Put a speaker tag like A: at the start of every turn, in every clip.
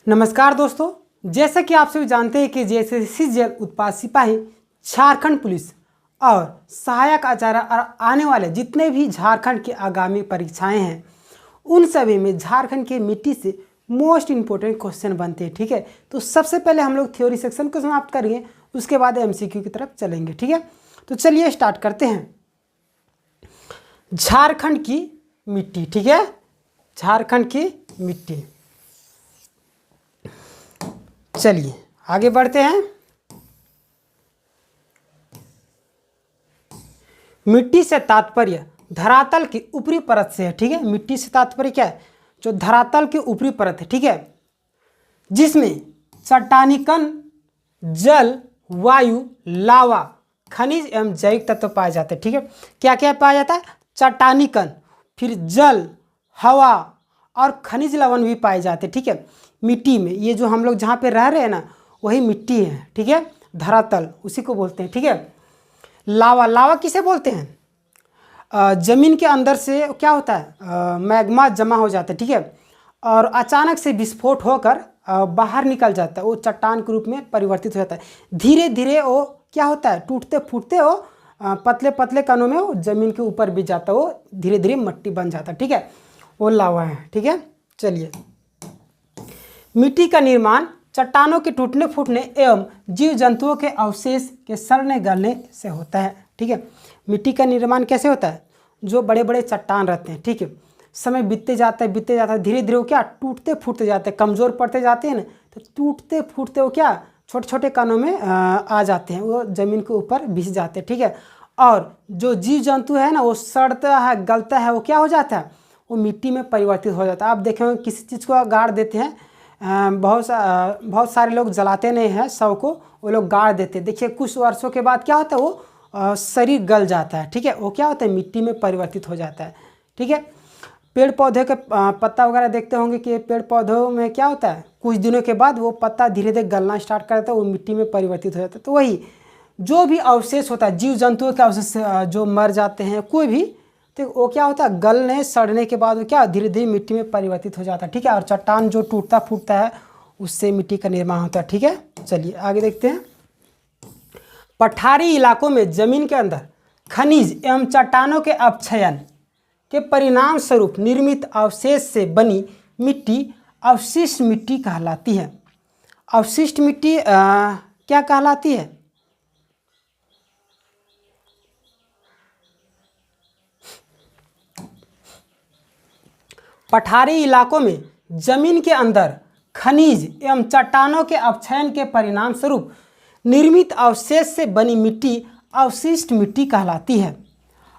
A: नमस्कार दोस्तों, जैसा कि आप सभी जानते हैं कि जेएसएससी जल उत्पाद सिपाही, झारखंड पुलिस और सहायक आचार्य और आने वाले जितने भी झारखंड की आगामी परीक्षाएं हैं उन सभी में झारखंड के मिट्टी से मोस्ट इम्पोर्टेंट क्वेश्चन बनते हैं। ठीक है, तो सबसे पहले हम लोग थ्योरी सेक्शन को समाप्त करेंगे, उसके बाद एमसीक्यू की तरफ चलेंगे। ठीक है, तो चलिए स्टार्ट करते हैं। झारखंड की मिट्टी, ठीक है, झारखंड की मिट्टी। चलिए आगे बढ़ते हैं। मिट्टी से तात्पर्य धरातल की ऊपरी परत से है। ठीक है, मिट्टी से तात्पर्य क्या है? जो धरातल की ऊपरी परत है, ठीक है, जिसमें चट्टानी कण, जल, वायु, लावा, खनिज एवं जैविक तत्व पाए जाते हैं। ठीक है, क्या क्या पाया जाता है? चट्टानी कण, फिर जल, हवा और खनिज लवण भी पाए जाते हैं। ठीक है, मिट्टी में ये जो हम लोग जहाँ पे रह रहे हैं ना, वही मिट्टी है। ठीक है, धरातल उसी को बोलते हैं। ठीक है, लावा, लावा किसे बोलते हैं? जमीन के अंदर से क्या होता है, मैग्मा जमा हो जाता है। ठीक है, और अचानक से विस्फोट होकर बाहर निकल जाता है, वो चट्टान के रूप में परिवर्तित हो जाता है। धीरे धीरे वो क्या होता है, टूटते फूटते वो पतले पतले कणों में वो जमीन के ऊपर भी जाता है, वो धीरे धीरे मिट्टी बन जाता है। ठीक है, वो लावा है। ठीक है, चलिए, मिट्टी का निर्माण चट्टानों के टूटने फूटने एवं जीव जंतुओं के अवशेष के सड़ने गलने से होता है। ठीक है, मिट्टी का निर्माण कैसे होता है? जो बड़े बड़े चट्टान रहते हैं, ठीक है, समय बीतते जाता है, धीरे धीरे वो क्या टूटते फूटते जाते हैं, कमज़ोर पड़ते जाते हैं ना, तो टूटते फूटते वो क्या छोटे छोटे कणों में आ जाते हैं, वो ज़मीन के ऊपर बिछ जाते हैं। ठीक है, और जो जीव जंतु है ना, वो सड़ता है, गलता है, वो क्या हो जाता है, वो मिट्टी में परिवर्तित हो जाता है। आप देखेंगे किसी चीज़ को गाड़ देते हैं, बहुत सारे लोग जलाते नहीं हैं शव को, वो लोग गाड़ देते हैं। देखिए कुछ वर्षों के बाद क्या होता है, वो शरीर गल जाता है। ठीक है, वो क्या होता है, मिट्टी में परिवर्तित हो जाता है। ठीक है, पेड़ पौधे के पत्ता वगैरह देखते होंगे कि पेड़ पौधों में क्या होता है, कुछ दिनों के बाद वो पत्ता धीरे धीरे गलना स्टार्ट करता है, वो मिट्टी में परिवर्तित हो जाता है। तो वही जो भी अवशेष होता है, जीव जंतुओं के अवशेष जो मर जाते हैं कोई भी, तो वो क्या होता है, गलने सड़ने के बाद वो क्या धीरे धीरे मिट्टी में परिवर्तित हो जाता है। ठीक है, और चट्टान जो टूटता फूटता है उससे मिट्टी का निर्माण होता है। ठीक है, चलिए आगे देखते हैं। पठारी इलाकों में जमीन के अंदर खनिज एवं चट्टानों के अपक्षयन के परिणाम स्वरूप निर्मित अवशेष से बनी मिट्टी अवशिष्ट मिट्टी कहलाती है। अवशिष्ट मिट्टी क्या कहलाती है? पठारी इलाकों में जमीन के अंदर खनिज एवं चट्टानों के अपक्षयन के परिणाम स्वरूप निर्मित अवशेष से बनी मिट्टी अवशिष्ट मिट्टी कहलाती है।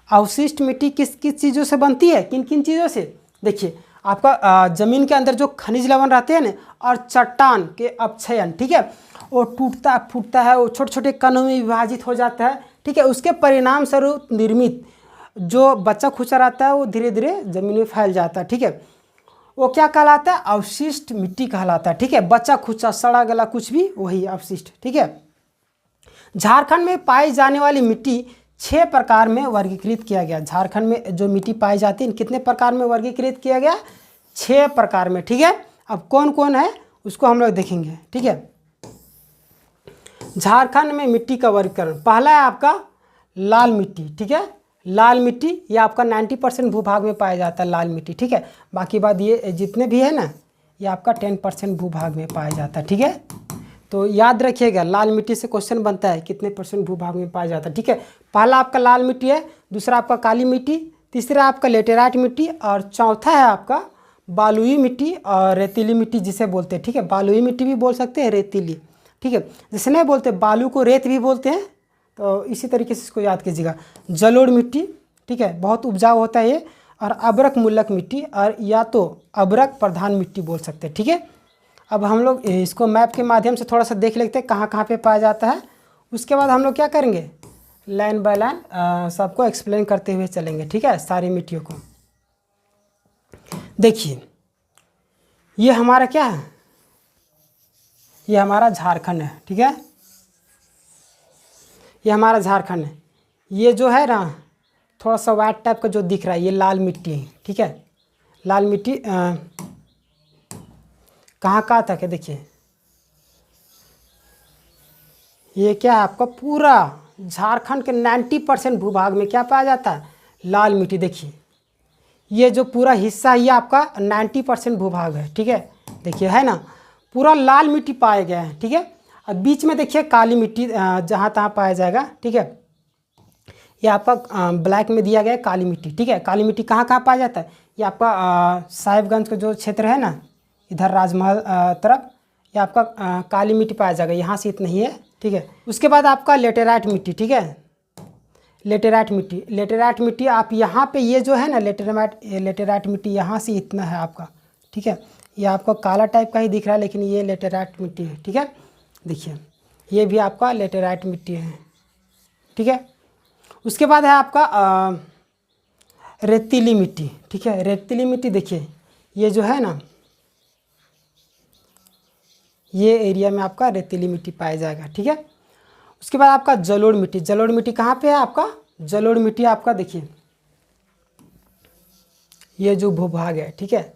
A: अवशिष्ट मिट्टी किस किस चीज़ों से बनती है, किन किन चीज़ों से? देखिए आपका ज़मीन के अंदर जो खनिज लवण रहते हैं ना, और चट्टान के अपक्षयन, ठीक है, वो टूटता फूटता है, वो छोटे छोटे कणों में विभाजित हो जाता है। ठीक है, उसके परिणाम स्वरूप निर्मित जो बच्चा खुचा रहता है वो धीरे धीरे ज़मीन में फैल जाता है। ठीक है, वो क्या कहलाता है? अवशिष्ट मिट्टी कहलाता है। ठीक है, बच्चा खुचा सड़ा गला कुछ भी, वही अवशिष्ट। ठीक है, झारखंड में पाई जाने वाली मिट्टी 6 प्रकार में वर्गीकृत किया गया। झारखंड में जो मिट्टी पाई जाती है कितने प्रकार में वर्गीकृत किया गया? 6 प्रकार में। ठीक है, अब कौन कौन है उसको हम लोग देखेंगे। ठीक है, झारखंड में मिट्टी का वर्गीकरण, पहला है आपका लाल मिट्टी। ठीक है, लाल मिट्टी ये आपका 90% भूभाग में पाया जाता है, लाल मिट्टी। ठीक है, बाकी बात ये जितने भी है ना, ये आपका 10% भूभाग में पाया जाता है। ठीक है, तो याद रखिएगा लाल मिट्टी से क्वेश्चन बनता है कितने % भूभाग में पाया जाता है। ठीक है, पहला आपका लाल मिट्टी है, दूसरा आपका काली मिट्टी, तीसरा आपका लेटेराइट मिट्टी, और चौथा है आपका बालुई मिट्टी और रेतीली मिट्टी जिसे बोलते हैं। ठीक है, बालुई मिट्टी भी बोल सकते हैं, रेतीली। ठीक है, जैसे नहीं बोलते बालू को रेत भी बोलते हैं, तो इसी तरीके से इसको याद कीजिएगा। जलोढ़ मिट्टी, ठीक है, बहुत उपजाऊ होता है ये, और अब्रक मूलक मिट्टी, और या तो अब्रक प्रधान मिट्टी बोल सकते हैं। ठीक है, अब हम लोग इसको मैप के माध्यम से थोड़ा सा देख लेते हैं कहाँ कहाँ पे पाया जाता है। उसके बाद हम लोग क्या करेंगे, लाइन बाय लाइन सबको एक्सप्लेन करते हुए चलेंगे। ठीक है, सारी मिट्टियों को देखिए। ये हमारा क्या है, ये हमारा झारखंड है। ठीक है, ये हमारा झारखंड है। ये जो है ना थोड़ा सा वाइट टाइप का जो दिख रहा है, ये लाल मिट्टी है। ठीक है, लाल मिट्टी कहाँ कहाँ तक है देखिए, ये क्या है आपका पूरा झारखंड के 90% भूभाग में क्या पाया जाता है, लाल मिट्टी। देखिए ये जो पूरा हिस्सा है ये आपका 90% भूभाग है, ठीक है। देखिए है ना, पूरा लाल मिट्टी पाया गया है, ठीक है। अब बीच में देखिए काली मिट्टी जहाँ तहाँ पाया जाएगा, ठीक है। ये आपका ब्लैक में दिया गया है काली मिट्टी, ठीक है। काली मिट्टी कहाँ कहाँ पाया जाता है, ये आपका साहिबगंज का जो क्षेत्र है ना, इधर राजमहल तरफ, ये आपका काली मिट्टी पाया जाएगा, यहाँ से इतना ही है, ठीक है। उसके बाद आपका लेटेराइट मिट्टी, ठीक है। लेटेराइट मिट्टी, लेटेराइट मिट्टी आप यहाँ पे ये जो है ना लेटेराइट मिट्टी यहाँ से इतना है आपका, ठीक है। ये आपको काला टाइप का ही दिख रहा है लेकिन ये लेटेराइट मिट्टी है, ठीक है। देखिए ये भी आपका लेटेराइट मिट्टी है, ठीक है। उसके बाद है आपका रेतीली मिट्टी, ठीक है। रेतीली मिट्टी देखिए ये जो है ना, ये एरिया में आपका रेतीली मिट्टी पाया जाएगा, ठीक है। उसके बाद आपका जलोढ़ मिट्टी, जलोढ़ मिट्टी कहाँ पे है आपका, जलोढ़ मिट्टी आपका देखिए ये जो भूभाग है, ठीक है,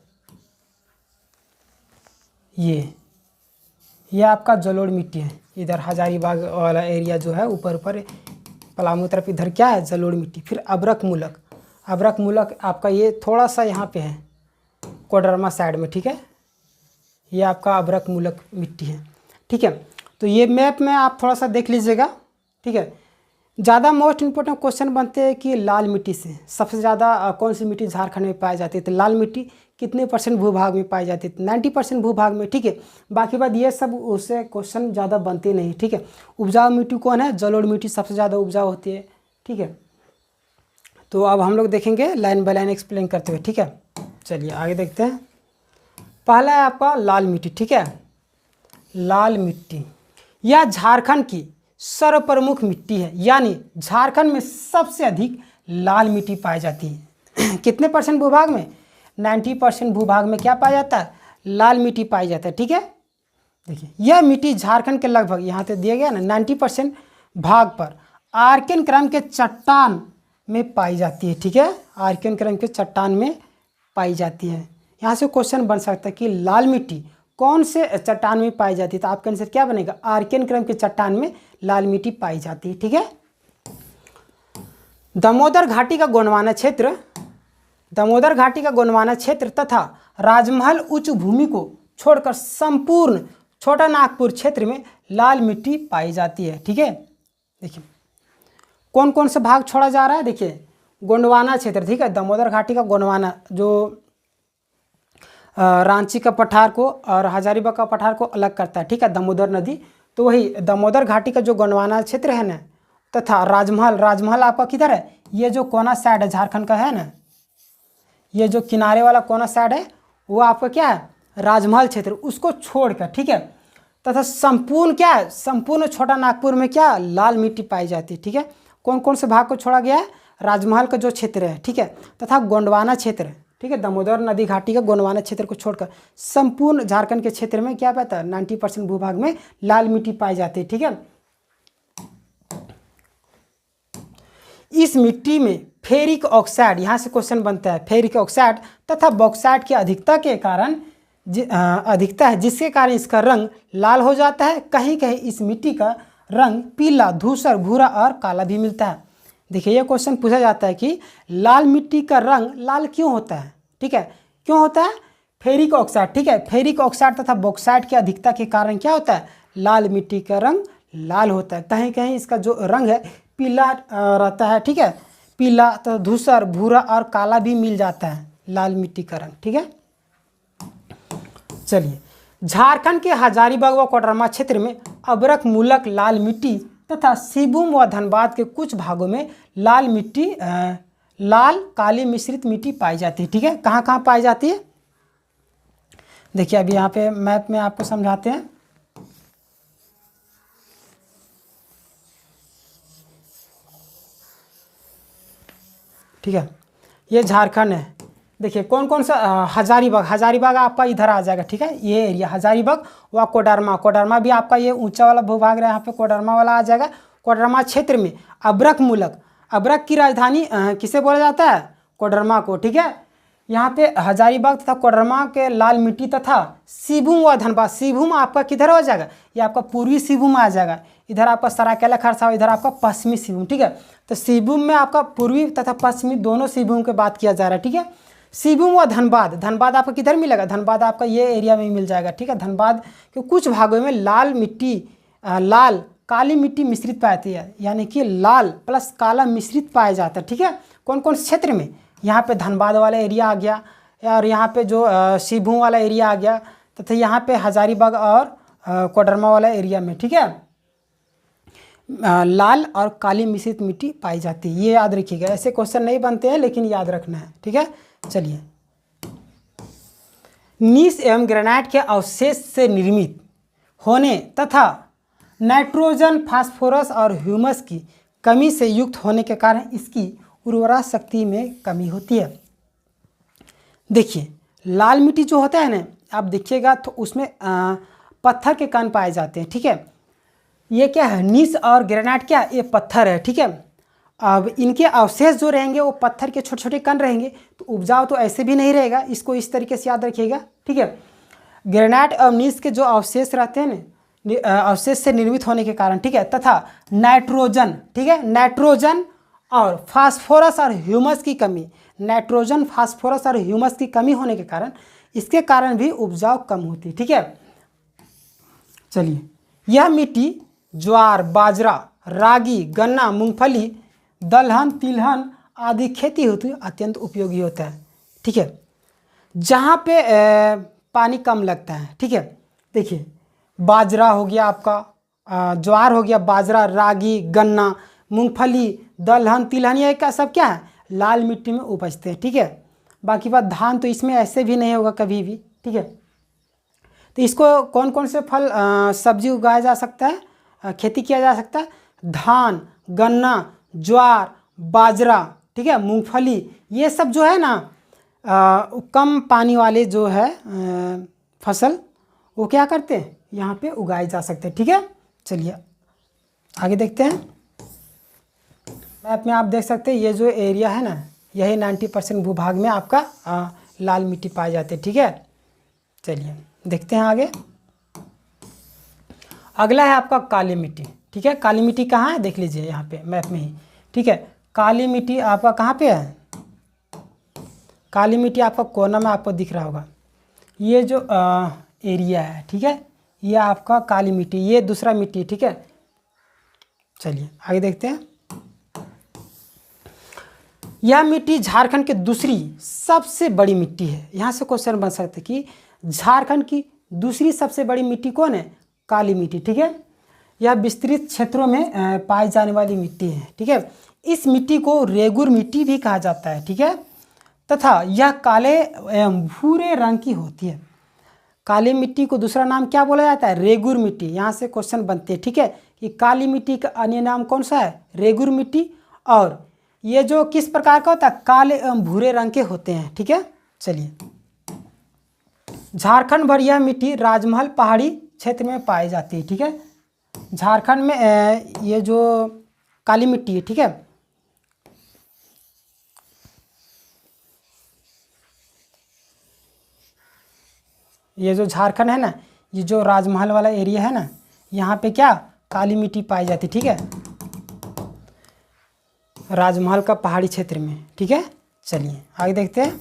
A: ये आपका जलोढ़ मिट्टी है। इधर हजारीबाग वाला एरिया जो है ऊपर ऊपर पलामू तरफ, इधर क्या है, जलोढ़ मिट्टी। फिर अबरक मूलक, अबरक मूलक आपका ये थोड़ा सा यहाँ पे है कोडरमा साइड में, ठीक है। ये आपका अबरक मूलक मिट्टी है, ठीक है। तो ये मैप में आप थोड़ा सा देख लीजिएगा, ठीक है। ज़्यादा मोस्ट इंपॉर्टेंट क्वेश्चन बनते हैं कि लाल मिट्टी से सबसे ज़्यादा कौन सी मिट्टी झारखंड में पाई जाती है, तो लाल मिट्टी कितने % भूभाग में पाई जाती है, 90% भूभाग में, ठीक है। बाकी बात ये सब उससे क्वेश्चन ज़्यादा बनते नहीं, ठीक है। उपजाऊ मिट्टी कौन है, जलोढ़ मिट्टी सबसे ज़्यादा उपजाऊ होती है, ठीक है। तो अब हम लोग देखेंगे लाइन बाय लाइन एक्सप्लेन करते हुए, ठीक है। चलिए आगे देखते हैं। पहला है आपका लाल मिट्टी, ठीक है। लाल मिट्टी यह झारखंड की सर्वप्रमुख मिट्टी है, यानी झारखंड में सबसे अधिक लाल मिट्टी पाई जाती है। कितने % भूभाग में, 90% भूभाग में क्या पाया जाता है, लाल मिट्टी पाई जाता है, ठीक है। देखिए यह मिट्टी झारखंड के लगभग, यहाँ पे दिया गया ना 90% भाग पर आर्कियन क्रम के चट्टान में पाई जाती है, ठीक है। आर्कियन क्रम के चट्टान में पाई जाती है। यहाँ से क्वेश्चन बन सकता है कि लाल मिट्टी कौन से चट्टान में पाई जाती है, तो आपका आंसर क्या बनेगा, आर्कियन क्रम के चट्टान में लाल मिट्टी पाई जाती है, ठीक है। दामोदर घाटी का गोंडवाना क्षेत्र, दामोदर घाटी का गोंडवाना क्षेत्र तथा राजमहल उच्च भूमि को छोड़कर संपूर्ण छोटा नागपुर क्षेत्र में लाल मिट्टी पाई जाती है, ठीक है। देखिए कौन कौन सा भाग छोड़ा जा रहा है, देखिए गोंडवाना क्षेत्र, ठीक है। दामोदर घाटी का गोंडवाना जो रांची का पठार को और हजारीबाग का पठार को अलग करता है, ठीक है, दामोदर नदी। तो वही दामोदर घाटी का जो गोंडवाना क्षेत्र है ना, तथा राजमहल, राजमहल आपका किधर है, ये जो कोना साइड है झारखंड का है ना, ये जो किनारे वाला कोना साइड है वो आपका क्या है, राजमहल क्षेत्र, उसको छोड़कर, ठीक है। तथा संपूर्ण क्या है, संपूर्ण छोटा नागपुर में क्या लाल मिट्टी पाई जाती है, ठीक है। कौन कौन से भाग को छोड़ा गया है, राजमहल का जो क्षेत्र है, ठीक है, तथा गोंडवाना क्षेत्र, ठीक है। दामोदर नदी घाटी का गोंडवाना क्षेत्र को छोड़कर संपूर्ण झारखंड के क्षेत्र में क्या पाता है, 90% भूभाग में लाल मिट्टी पाई जाती है, ठीक है। इस मिट्टी में फेरिक ऑक्साइड, यहाँ से क्वेश्चन बनता है, फेरिक ऑक्साइड तथा बॉक्साइड की अधिकता के कारण अधिकता है, जिसके कारण इसका रंग लाल हो जाता है। कहीं कहीं इस मिट्टी का रंग पीला, धूसर, भूरा और काला भी मिलता है। देखिए ये क्वेश्चन पूछा जाता है कि लाल मिट्टी का रंग लाल क्यों होता है, ठीक है, क्यों होता है, फेरिक ऑक्साइड, ठीक है। फेरिक ऑक्साइड तथा बॉक्साइड की अधिकता के कारण क्या होता है, लाल मिट्टी का रंग लाल होता है। कहीं कहीं इसका जो रंग है पीला रहता है, ठीक है, पीला तथा धूसर, भूरा और काला भी मिल जाता है लाल मिट्टी का रंग, ठीक है। चलिए झारखंड के हजारीबाग व कोडरमा क्षेत्र में अबरक मूलक लाल मिट्टी तथा सिबुम व धनबाद के कुछ भागों में लाल मिट्टी लाल काली मिश्रित मिट्टी पाई जाती है, ठीक है। कहाँ कहाँ पाई जाती है, देखिए अभी यहाँ पे मैप में आपको समझाते हैं। ठीक है, ये झारखंड है। देखिए कौन कौन सा हजारीबाग, हजारीबाग आपका इधर आ जाएगा, ठीक है, ये एरिया हजारीबाग व कोडरमा, कोडरमा भी आपका ये ऊंचा वाला भूभाग रहा है, यहाँ पे कोडरमा वाला आ जाएगा। कोडरमा क्षेत्र में अबरक मूलक, अबरक की राजधानी किसे बोला जाता है, कोडरमा को, ठीक है। यहाँ पे हजारीबाग तथा कोडरमा के लाल मिट्टी तथा सिंहभूम व धनबाद। सिंहभूम आपका किधर हो जाएगा, ये आपका पूर्वी सिंहभूम आ जाएगा, इधर आपका सरायकेला खरसावां, इधर आपका पश्चिमी सिंहभूम। ठीक है, तो सिंहभूम में आपका पूर्वी तथा पश्चिमी दोनों सिंहभूम की बात किया जा रहा है। ठीक है, सिंहभूम व धनबाद। धनबाद आपका किधर मिलेगा, धनबाद आपका ये एरिया में मिल जाएगा। ठीक है, धनबाद के कुछ भागों में लाल मिट्टी लाल काली मिट्टी मिश्रित पाई है, यानी कि लाल प्लस काला मिश्रित पाया जाता है। ठीक है, कौन कौन से क्षेत्र में, यहाँ पे धनबाद वाला एरिया आ गया, और यहाँ पे जो सिंहभूम वाला एरिया आ गया, तथा यहाँ पे हजारीबाग और कोडरमा वाला एरिया में। ठीक है, लाल और काली मिश्रित मिट्टी पाई जाती है, ये याद रखिएगा। ऐसे क्वेश्चन नहीं बनते हैं लेकिन याद रखना है। ठीक है, चलिए, नीस एवं ग्रेनाइट के अवशेष से निर्मित होने तथा नाइट्रोजन, फास्फोरस और ह्यूमस की कमी से युक्त होने के कारण इसकी उर्वरा शक्ति में कमी होती है। देखिए, लाल मिट्टी जो होता है ना, आप देखिएगा तो उसमें पत्थर के कण पाए जाते हैं। ठीक है, ये क्या है, नीस और ग्रेनाइट क्या, ये पत्थर है। ठीक है, अब इनके अवशेष जो रहेंगे वो पत्थर के छोटे छोटे कण रहेंगे, तो उपजाऊ तो ऐसे भी नहीं रहेगा, इसको इस तरीके से याद रखिएगा। ठीक है, ग्रेनाइट और नीस के जो अवशेष रहते हैं ना, अवशेष से निर्मित होने के कारण, ठीक है, तथा नाइट्रोजन, ठीक है, नाइट्रोजन और फास्फोरस और ह्यूमस की कमी, नाइट्रोजन, फास्फोरस और ह्यूमस की कमी होने के कारण इसके कारण भी उपजाऊ कम होती है। ठीक है, चलिए, यह मिट्टी ज्वार, बाजरा, रागी, गन्ना, मूंगफली, दलहन, तिलहन आदि खेती हेतु अत्यंत उपयोगी होता है। ठीक है, जहाँ पे पानी कम लगता है। ठीक है, देखिए, बाजरा हो गया आपका, ज्वार हो गया, बाजरा, रागी, गन्ना, मूंगफली, दलहन, तिलहन, ये का सब क्या है, लाल मिट्टी में उपजते हैं। ठीक है, बाकी बात धान तो इसमें ऐसे भी नहीं होगा कभी भी। ठीक है, तो इसको कौन कौन से फल सब्जी उगाया जा सकता है, खेती किया जा सकता है, धान, गन्ना, ज्वार, बाजरा, ठीक है, मूंगफली, ये सब जो है ना कम पानी वाले जो है फसल, वो क्या करते हैं, यहाँ पे उगाए जा सकते हैं। ठीक है, चलिए आगे देखते हैं। मैप में आप देख सकते हैं ये जो एरिया है ना, यही 90% भूभाग में आपका लाल मिट्टी पाई जाती है। ठीक है, चलिए देखते हैं आगे। अगला है आपका काली मिट्टी। ठीक है, काली मिट्टी कहाँ है, देख लीजिए यहाँ पे मैप में ही। ठीक है, काली मिट्टी आपका कहाँ पे है, काली मिट्टी आपका कोना में आपको दिख रहा होगा, ये जो एरिया है। ठीक है, ये आपका काली मिट्टी, ये दूसरा मिट्टी। ठीक है, चलिए आगे देखते हैं। यह मिट्टी झारखंड की दूसरी सबसे बड़ी मिट्टी है। यहाँ से क्वेश्चन बन सकता है कि झारखंड की दूसरी सबसे बड़ी मिट्टी कौन है, काली मिट्टी। ठीक है, यह विस्तृत क्षेत्रों में पाई जाने वाली मिट्टी है। ठीक है, इस मिट्टी को रेगुर मिट्टी भी कहा जाता है। ठीक है, तथा यह काले एवं भूरे रंग की होती है। काली मिट्टी को दूसरा नाम क्या बोला जाता है, रेगुर मिट्टी। यहाँ से क्वेश्चन बनते हैं। ठीक है, कि काली मिट्टी का अन्य नाम कौन सा है, रेगुर मिट्टी, और ये जो किस प्रकार का होता है, काले एवं भूरे रंग के होते हैं। ठीक है, चलिए, झारखंड भर यह मिट्टी राजमहल पहाड़ी क्षेत्र में पाई जाती है। ठीक है, झारखंड में ये जो काली मिट्टी है, ठीक है, ये जो झारखंड है ना, ये जो राजमहल वाला एरिया है ना, यहाँ पे क्या काली मिट्टी पाई जाती है। ठीक है, राजमहल का पहाड़ी क्षेत्र में। ठीक है, चलिए आगे देखते हैं।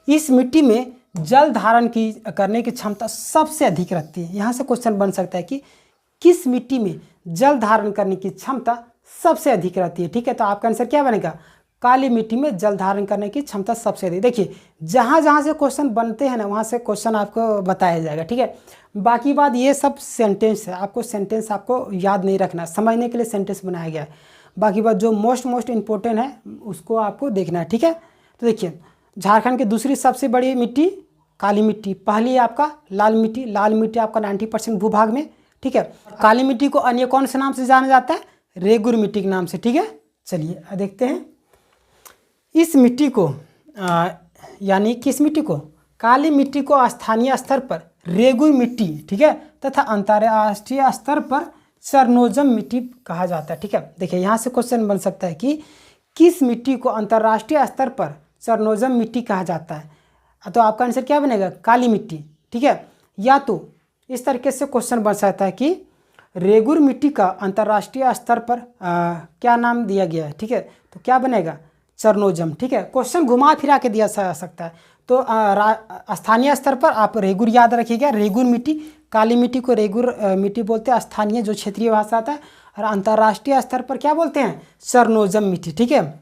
A: इस मिट्टी में जल धारण की करने की क्षमता सबसे अधिक रहती है। यहाँ से क्वेश्चन बन सकता है कि किस मिट्टी में जल धारण करने की क्षमता सबसे अधिक रहती है। ठीक है, तो आपका आंसर क्या बनेगा, काली मिट्टी में जल धारण करने की क्षमता सबसे अधिक। देखिए, जहाँ जहाँ से क्वेश्चन बनते हैं ना, वहाँ से क्वेश्चन आपको बताया जाएगा। ठीक है, बाकी बात ये सब सेंटेंस है, आपको सेंटेंस आपको याद नहीं रखना, समझने के लिए सेंटेंस बनाया गया है। बाकी बात जो मोस्ट इम्पोर्टेंट है उसको आपको देखना है। ठीक है, तो देखिए, झारखंड की दूसरी सबसे बड़ी मिट्टी काली मिट्टी, पहली आपका लाल मिट्टी। लाल मिट्टी आपका 90% भूभाग में। ठीक है, काली मिट्टी को अन्य कौन से नाम से जाना जाता है, रेगुर मिट्टी के नाम से। ठीक है, चलिए देखते हैं। इस मिट्टी को यानी किस मिट्टी को, काली मिट्टी को स्थानीय स्तर पर रेगुर मिट्टी, ठीक है, तथा अंतर्राष्ट्रीय स्तर पर चरनोजम मिट्टी कहा जाता है। ठीक है, देखिए यहाँ से क्वेश्चन बन सकता है कि किस मिट्टी को अंतर्राष्ट्रीय स्तर पर चरनोजम मिट्टी कहा जाता है। तो आपका आंसर क्या बनेगा? काली मिट्टी, ठीक है। या तो इस तरीके से क्वेश्चन बन सकता है कि रेगुर मिट्टी का अंतर्राष्ट्रीय स्तर पर क्या नाम दिया गया है, ठीक है। तो क्या बनेगा? चरनोजम, ठीक है। क्वेश्चन घुमा फिरा के दिया जा सकता है। तो स्थानीय स्तर पर आप रेगुर याद रखिएगा, रेगुर मिट्टी, काली मिट्टी को रेगुर मिट्टी बोलते हैं, स्थानीय जो क्षेत्रीय भाषा आता है, और अंतर्राष्ट्रीय स्तर पर क्या बोलते हैं? चरनोजम मिट्टी, ठीक है।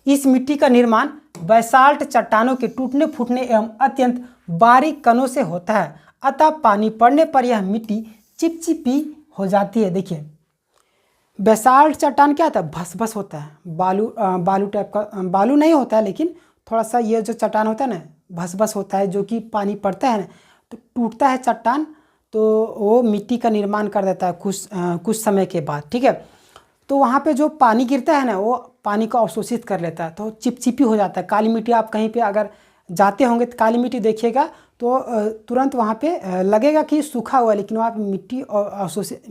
A: इस मिट्टी का निर्माण बैसाल्ट चट्टानों के टूटने फूटने एवं अत्यंत बारीक कणों से होता है, अतः पानी पड़ने पर यह मिट्टी चिपचिपी हो जाती है। देखिए बैसाल्ट चट्टान क्या होता है? भस होता है, बालू टाइप का, बालू नहीं होता है लेकिन थोड़ा सा ये जो चट्टान होता है ना भस होता है, जो कि पानी पड़ता है ना तो टूटता है चट्टान, तो वो मिट्टी का निर्माण कर देता है कुछ समय के बाद, ठीक है। तो वहाँ पे जो पानी गिरता है ना वो पानी को अवशोषित कर लेता है, तो चिपचिपी हो जाता है। काली मिट्टी आप कहीं पे अगर जाते होंगे तो काली मिट्टी देखिएगा तो तुरंत वहाँ पे लगेगा कि सूखा हुआ है, लेकिन वहाँ पे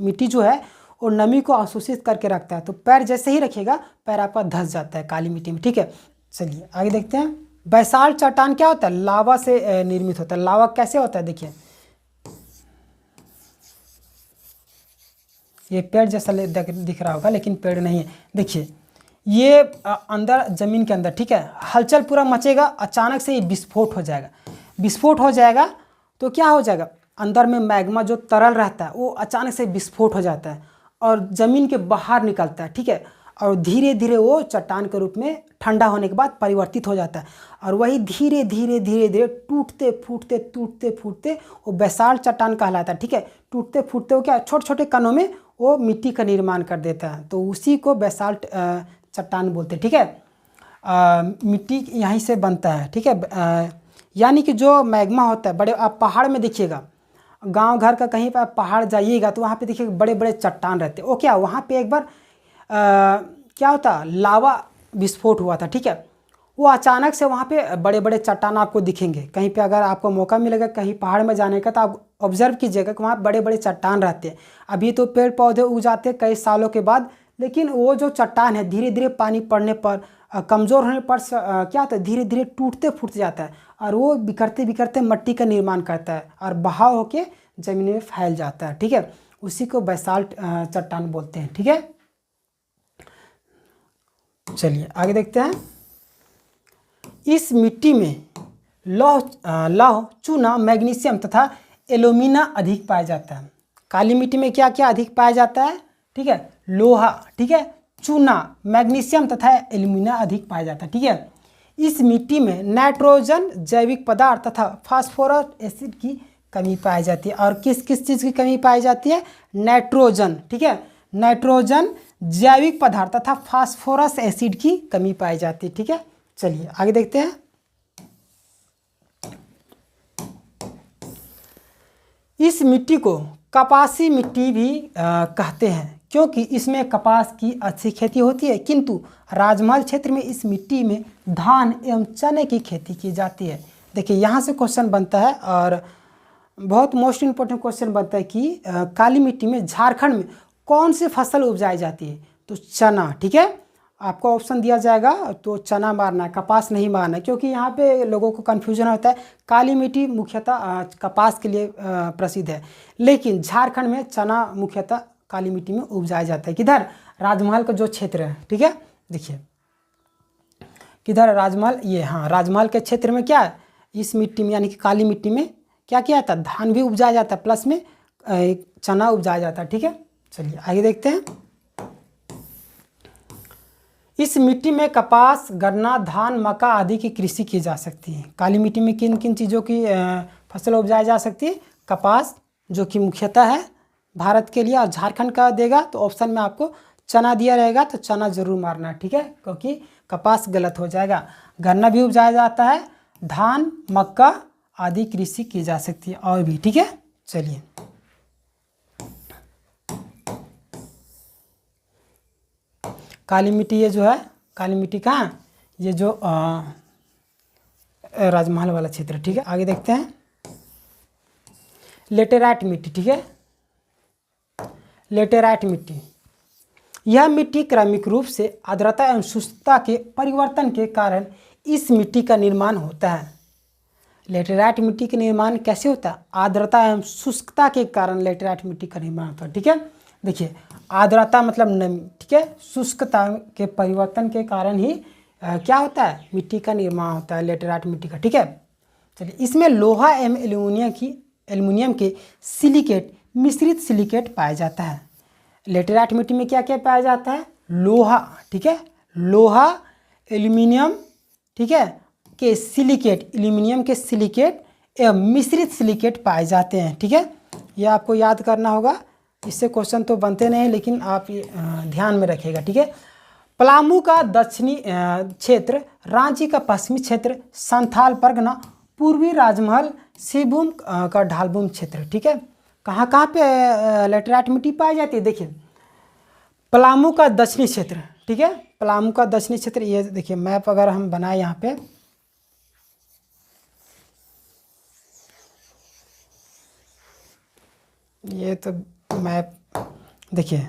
A: मिट्टी जो है वो नमी को अवशोषित करके रखता है। तो पैर जैसे ही रखिएगा पैर आपका धंस जाता है काली मिट्टी में, ठीक है। चलिए आगे देखते हैं। बैसाल्ट चट्टान क्या होता है? लावा से निर्मित होता है। लावा कैसे होता है? देखिए ये पेड़ जैसा दिख रहा होगा लेकिन पेड़ नहीं है। देखिए ये अंदर ज़मीन के अंदर, ठीक है, हलचल पूरा मचेगा, अचानक से ये विस्फोट हो जाएगा। विस्फोट हो जाएगा तो क्या हो जाएगा? अंदर में मैग्मा जो तरल रहता है वो अचानक से विस्फोट हो जाता है और ज़मीन के बाहर निकलता है, ठीक है। और धीरे धीरे वो चट्टान के रूप में ठंडा होने के बाद परिवर्तित हो जाता है, और वही धीरे धीरे टूटते फूटते वो बैसाल्ट चट्टान कहलाता है, ठीक है। टूटते फूटते वो क्या छोटे छोटे कणों में वो मिट्टी का निर्माण कर देता है, तो उसी को बैसाल्ट चट्टान बोलते हैं, ठीक है। मिट्टी यहीं से बनता है, ठीक है। यानी कि जो मैग्मा होता है, बड़े आप पहाड़ में देखिएगा, गांव घर का कहीं पर पहाड़ जाइएगा तो वहाँ पे देखिएगा बड़े बड़े चट्टान रहते हैं। वो क्या वहाँ पे एक बार क्या होता, लावा विस्फोट हुआ था, ठीक है। वो अचानक से वहाँ पे बड़े बड़े चट्टान आपको दिखेंगे। कहीं पे अगर आपको मौका मिलेगा कहीं पहाड़ में जाने का तो आप ऑब्जर्व कीजिएगा कि वहाँ बड़े बड़े चट्टान रहते हैं। अभी तो पेड़ पौधे उग जाते हैं कई सालों के बाद, लेकिन वो जो चट्टान है धीरे धीरे पानी पड़ने पर, कमज़ोर होने पर क्या होता है, धीरे धीरे टूटते फूट जाता है और वो बिखरते बिखरते मिट्टी का निर्माण करता है और बहाव होके ज़मीन में फैल जाता है, ठीक है। उसी को बैसाल्ट चट्टान बोलते हैं, ठीक है। चलिए आगे देखते हैं। इस मिट्टी में लौह, चूना, मैग्नीशियम तथा एल्यूमिना अधिक पाया जाता है। काली मिट्टी में क्या क्या अधिक पाया जाता है? ठीक है, लोहा, ठीक है, चूना, मैग्नीशियम तथा एल्यूमिना अधिक पाया जाता है, ठीक है। इस मिट्टी में नाइट्रोजन, जैविक पदार्थ तथा फास्फोरस एसिड की कमी पाई जाती है। और किस किस चीज़ की कमी पाई जाती है? नाइट्रोजन, ठीक है, नाइट्रोजन, जैविक पदार्थ तथा फास्फोरस एसिड की कमी पाई जाती है, ठीक है। चलिए आगे देखते हैं। इस मिट्टी को कपासी मिट्टी भी कहते हैं क्योंकि इसमें कपास की अच्छी खेती होती है, किंतु राजमहल क्षेत्र में इस मिट्टी में धान एवं चने की खेती की जाती है। देखिए यहाँ से क्वेश्चन बनता है और बहुत मोस्ट इम्पोर्टेंट क्वेश्चन बनता है कि काली मिट्टी में झारखंड में कौन सी फसल उपजाई जाती है? तो चना, ठीक है। आपको ऑप्शन दिया जाएगा तो चना मारना है, कपास नहीं मारना है, क्योंकि यहाँ पे लोगों को कन्फ्यूजन होता है। काली मिट्टी मुख्यतः कपास के लिए प्रसिद्ध है, लेकिन झारखंड में चना मुख्यतः काली मिट्टी में उपजाया जाता है। किधर? राजमहल का जो क्षेत्र है, ठीक है। देखिए किधर राजमहल, ये, हाँ, राजमहल के क्षेत्र में क्या है, इस मिट्टी में यानी कि काली मिट्टी में क्या किया जाता है? धान भी उपजाया जाता है, प्लस में चना उपजाया जाता है, ठीक है। चलिए आगे देखते हैं। इस मिट्टी में कपास, गन्ना, धान, मक्का आदि की कृषि की जा सकती है। काली मिट्टी में किन किन चीज़ों की फसल उपजाई जा सकती है? कपास, जो कि मुख्यतः है भारत के लिए, और झारखंड का देगा तो ऑप्शन में आपको चना दिया रहेगा तो चना जरूर मारना है, ठीक है, क्योंकि कपास गलत हो जाएगा। गन्ना भी उपजाया जाता है, धान, मक्का आदि कृषि की जा सकती है और भी, ठीक है। चलिए काली मिट्टी, ये जो है काली मिट्टी कहाँ, ये जो राजमहल वाला क्षेत्र, ठीक है। आगे देखते हैं। लेटेराइट मिट्टी, ठीक है, लेटेराइट मिट्टी, यह मिट्टी क्रमिक रूप से आर्द्रता एवं शुष्कता के परिवर्तन के कारण इस मिट्टी का निर्माण होता है। लेटेराइट मिट्टी का निर्माण कैसे होता है? आर्द्रता एवं शुष्कता के कारण लेटेराइट मिट्टी का निर्माण होता है। ठीक है, देखिए आर्द्रता मतलब नमी, ठीक है, शुष्कता के परिवर्तन के कारण ही क्या होता है? मिट्टी का निर्माण होता है लेटेराइट मिट्टी का। ठीक है, चलिए इसमें लोहा एवं एल्युमिनियम के सिलिकेट मिश्रित सिलिकेट पाया जाता है। लेटेराइट मिट्टी में क्या क्या पाया जाता है? लोहा, ठीक है, लोहा, एल्युमिनियम, ठीक है, के सिलिकेट, एल्युमिनियम के सिलिकेट एवं मिश्रित सिलिकेट पाए जाते हैं। ठीक है, यह आपको याद करना होगा, इससे क्वेश्चन तो बनते नहीं लेकिन आप ध्यान में रखिएगा। ठीक है, पलामू का दक्षिणी क्षेत्र, रांची का पश्चिमी क्षेत्र, संथाल परगना, पूर्वी राजमहल, सिंहभूम का ढालभूम क्षेत्र। ठीक है, कहाँ कहाँ पे लेटेराइट मिट्टी पाई जाती है? देखिए पलामू का दक्षिणी क्षेत्र, ठीक है, पलामू का दक्षिणी क्षेत्र, ये देखिए मैप अगर हम बनाए यहाँ पे, ये तो मैप देखिए,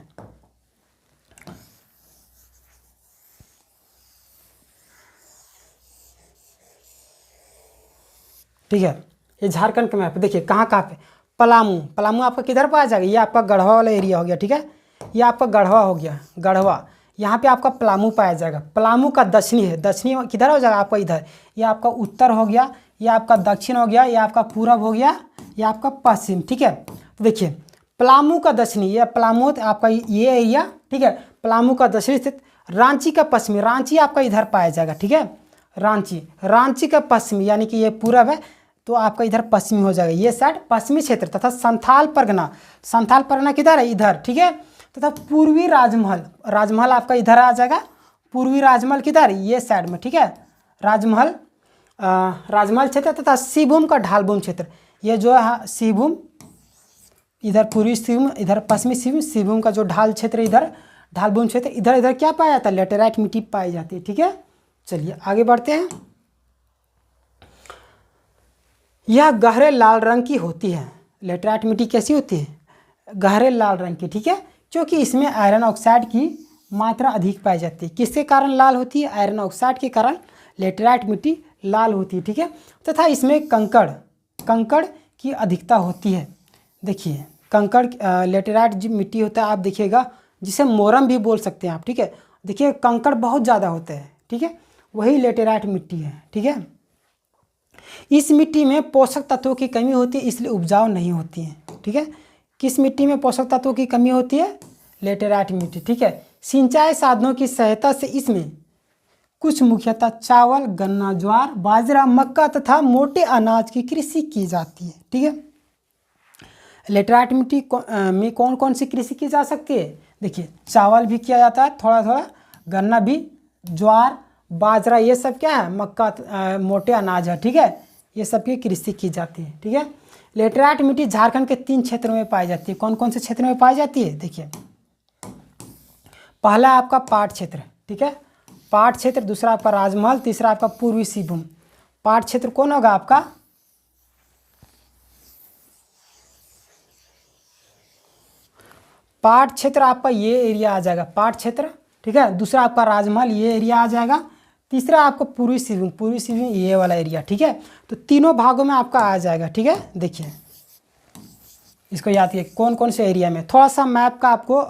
A: ठीक है, ये झारखंड का मैप देखिए कहाँ कहाँ पे। पलामू आपका किधर पर आ जाएगा? ये आपका गढ़वा वाला एरिया हो गया। ठीक है, ये आपका गढ़वा हो गया, गढ़वा, यहाँ पे आपका पलामू पाया जाएगा। पलामू का दक्षिणी है, दक्षिणी किधर हो जाएगा आपका? इधर, ये आपका उत्तर हो गया, ये आपका दक्षिण हो गया, ये आपका पूरब हो गया, ये आपका पश्चिम। ठीक है, तो देखिए पलामू का दक्षिणी, ये पलामू आपका ये एरिया, ठीक है, पलामू का दक्षिणी स्थित। रांची का पश्चिमी, रांची आपका इधर पाया जाएगा। ठीक है, रांची का पश्चिमी यानी कि ये पूरब है तो आपका इधर पश्चिमी हो जाएगा, ये साइड पश्चिमी क्षेत्र। तथा संथाल परगना किधर है? इधर। ठीक है, तथा पूर्वी राजमहल आपका इधर आ जाएगा। पूर्वी राजमहल किधर? ये साइड में। ठीक है, राजमहल क्षेत्र तथा सिंहभूम का ढालभूम क्षेत्र, ये जो है सिंहभूम, इधर पूर्वी सिंहभूम, इधर पश्चिमी सिंहभूम का जो ढाल क्षेत्र, इधर ढालभूम क्षेत्र, इधर क्या पाया जाता है? लेटेराइट मिट्टी पाई जाती है। ठीक है, चलिए आगे बढ़ते हैं। यह गहरे लाल रंग की होती है। लेटेराइट मिट्टी कैसी होती है? गहरे लाल रंग की। ठीक है, क्योंकि इसमें आयरन ऑक्साइड की मात्रा अधिक पाई जाती है। किसके कारण लाल होती है? आयरन ऑक्साइड के कारण लेटेराइट मिट्टी लाल होती है। ठीक है, तथा इसमें कंकड़ की अधिकता होती है। देखिए कंकड़, लेटेराइट जो मिट्टी होता है आप देखिएगा, जिसे मोरम भी बोल सकते हैं आप। ठीक है, देखिए कंकड़ बहुत ज़्यादा होते हैं। ठीक है, वही लेटेराइट मिट्टी है। ठीक है, इस मिट्टी में पोषक तत्वों की कमी होती है, इसलिए उपजाऊ नहीं होती है। ठीक है, किस मिट्टी में पोषक तत्वों की कमी होती है? लेटेराइट मिट्टी। ठीक है, सिंचाई साधनों की सहायता से इसमें कुछ मुख्यतः चावल, गन्ना, ज्वार, बाजरा, मक्का तथा मोटे अनाज की कृषि की जाती है। ठीक है, लेटेराइट मिट्टी में कौन कौन सी कृषि की जा सकती है? देखिए चावल भी किया जाता है थोड़ा थोड़ा, गन्ना भी, ज्वार, बाजरा, ये सब क्या है? मक्का, मोटे अनाज है। ठीक है, ये सब की कृषि की जाती है। ठीक है, लेटेराइट मिट्टी झारखंड के 3 क्षेत्रों में पाई जाती है। कौन कौन से क्षेत्रों में पाई जाती है? देखिए पहला आपका पाट क्षेत्र, ठीक है, पाट क्षेत्र, दूसरा आपका राजमहल, तीसरा आपका पूर्वी सिंहभूम। पाट क्षेत्र कौन होगा आपका? पाट क्षेत्र आपका ये एरिया आ जाएगा, पाट क्षेत्र। ठीक है, दूसरा आपका राजमहल, ये एरिया आ जाएगा, तीसरा आपका पूर्वी सिंहभूम ये वाला एरिया। ठीक है, तो तीनों भागों में आपका आ जाएगा। ठीक है, देखिए इसको याद कीजिए कौन कौन से एरिया में। थोड़ा सा मैप का आपको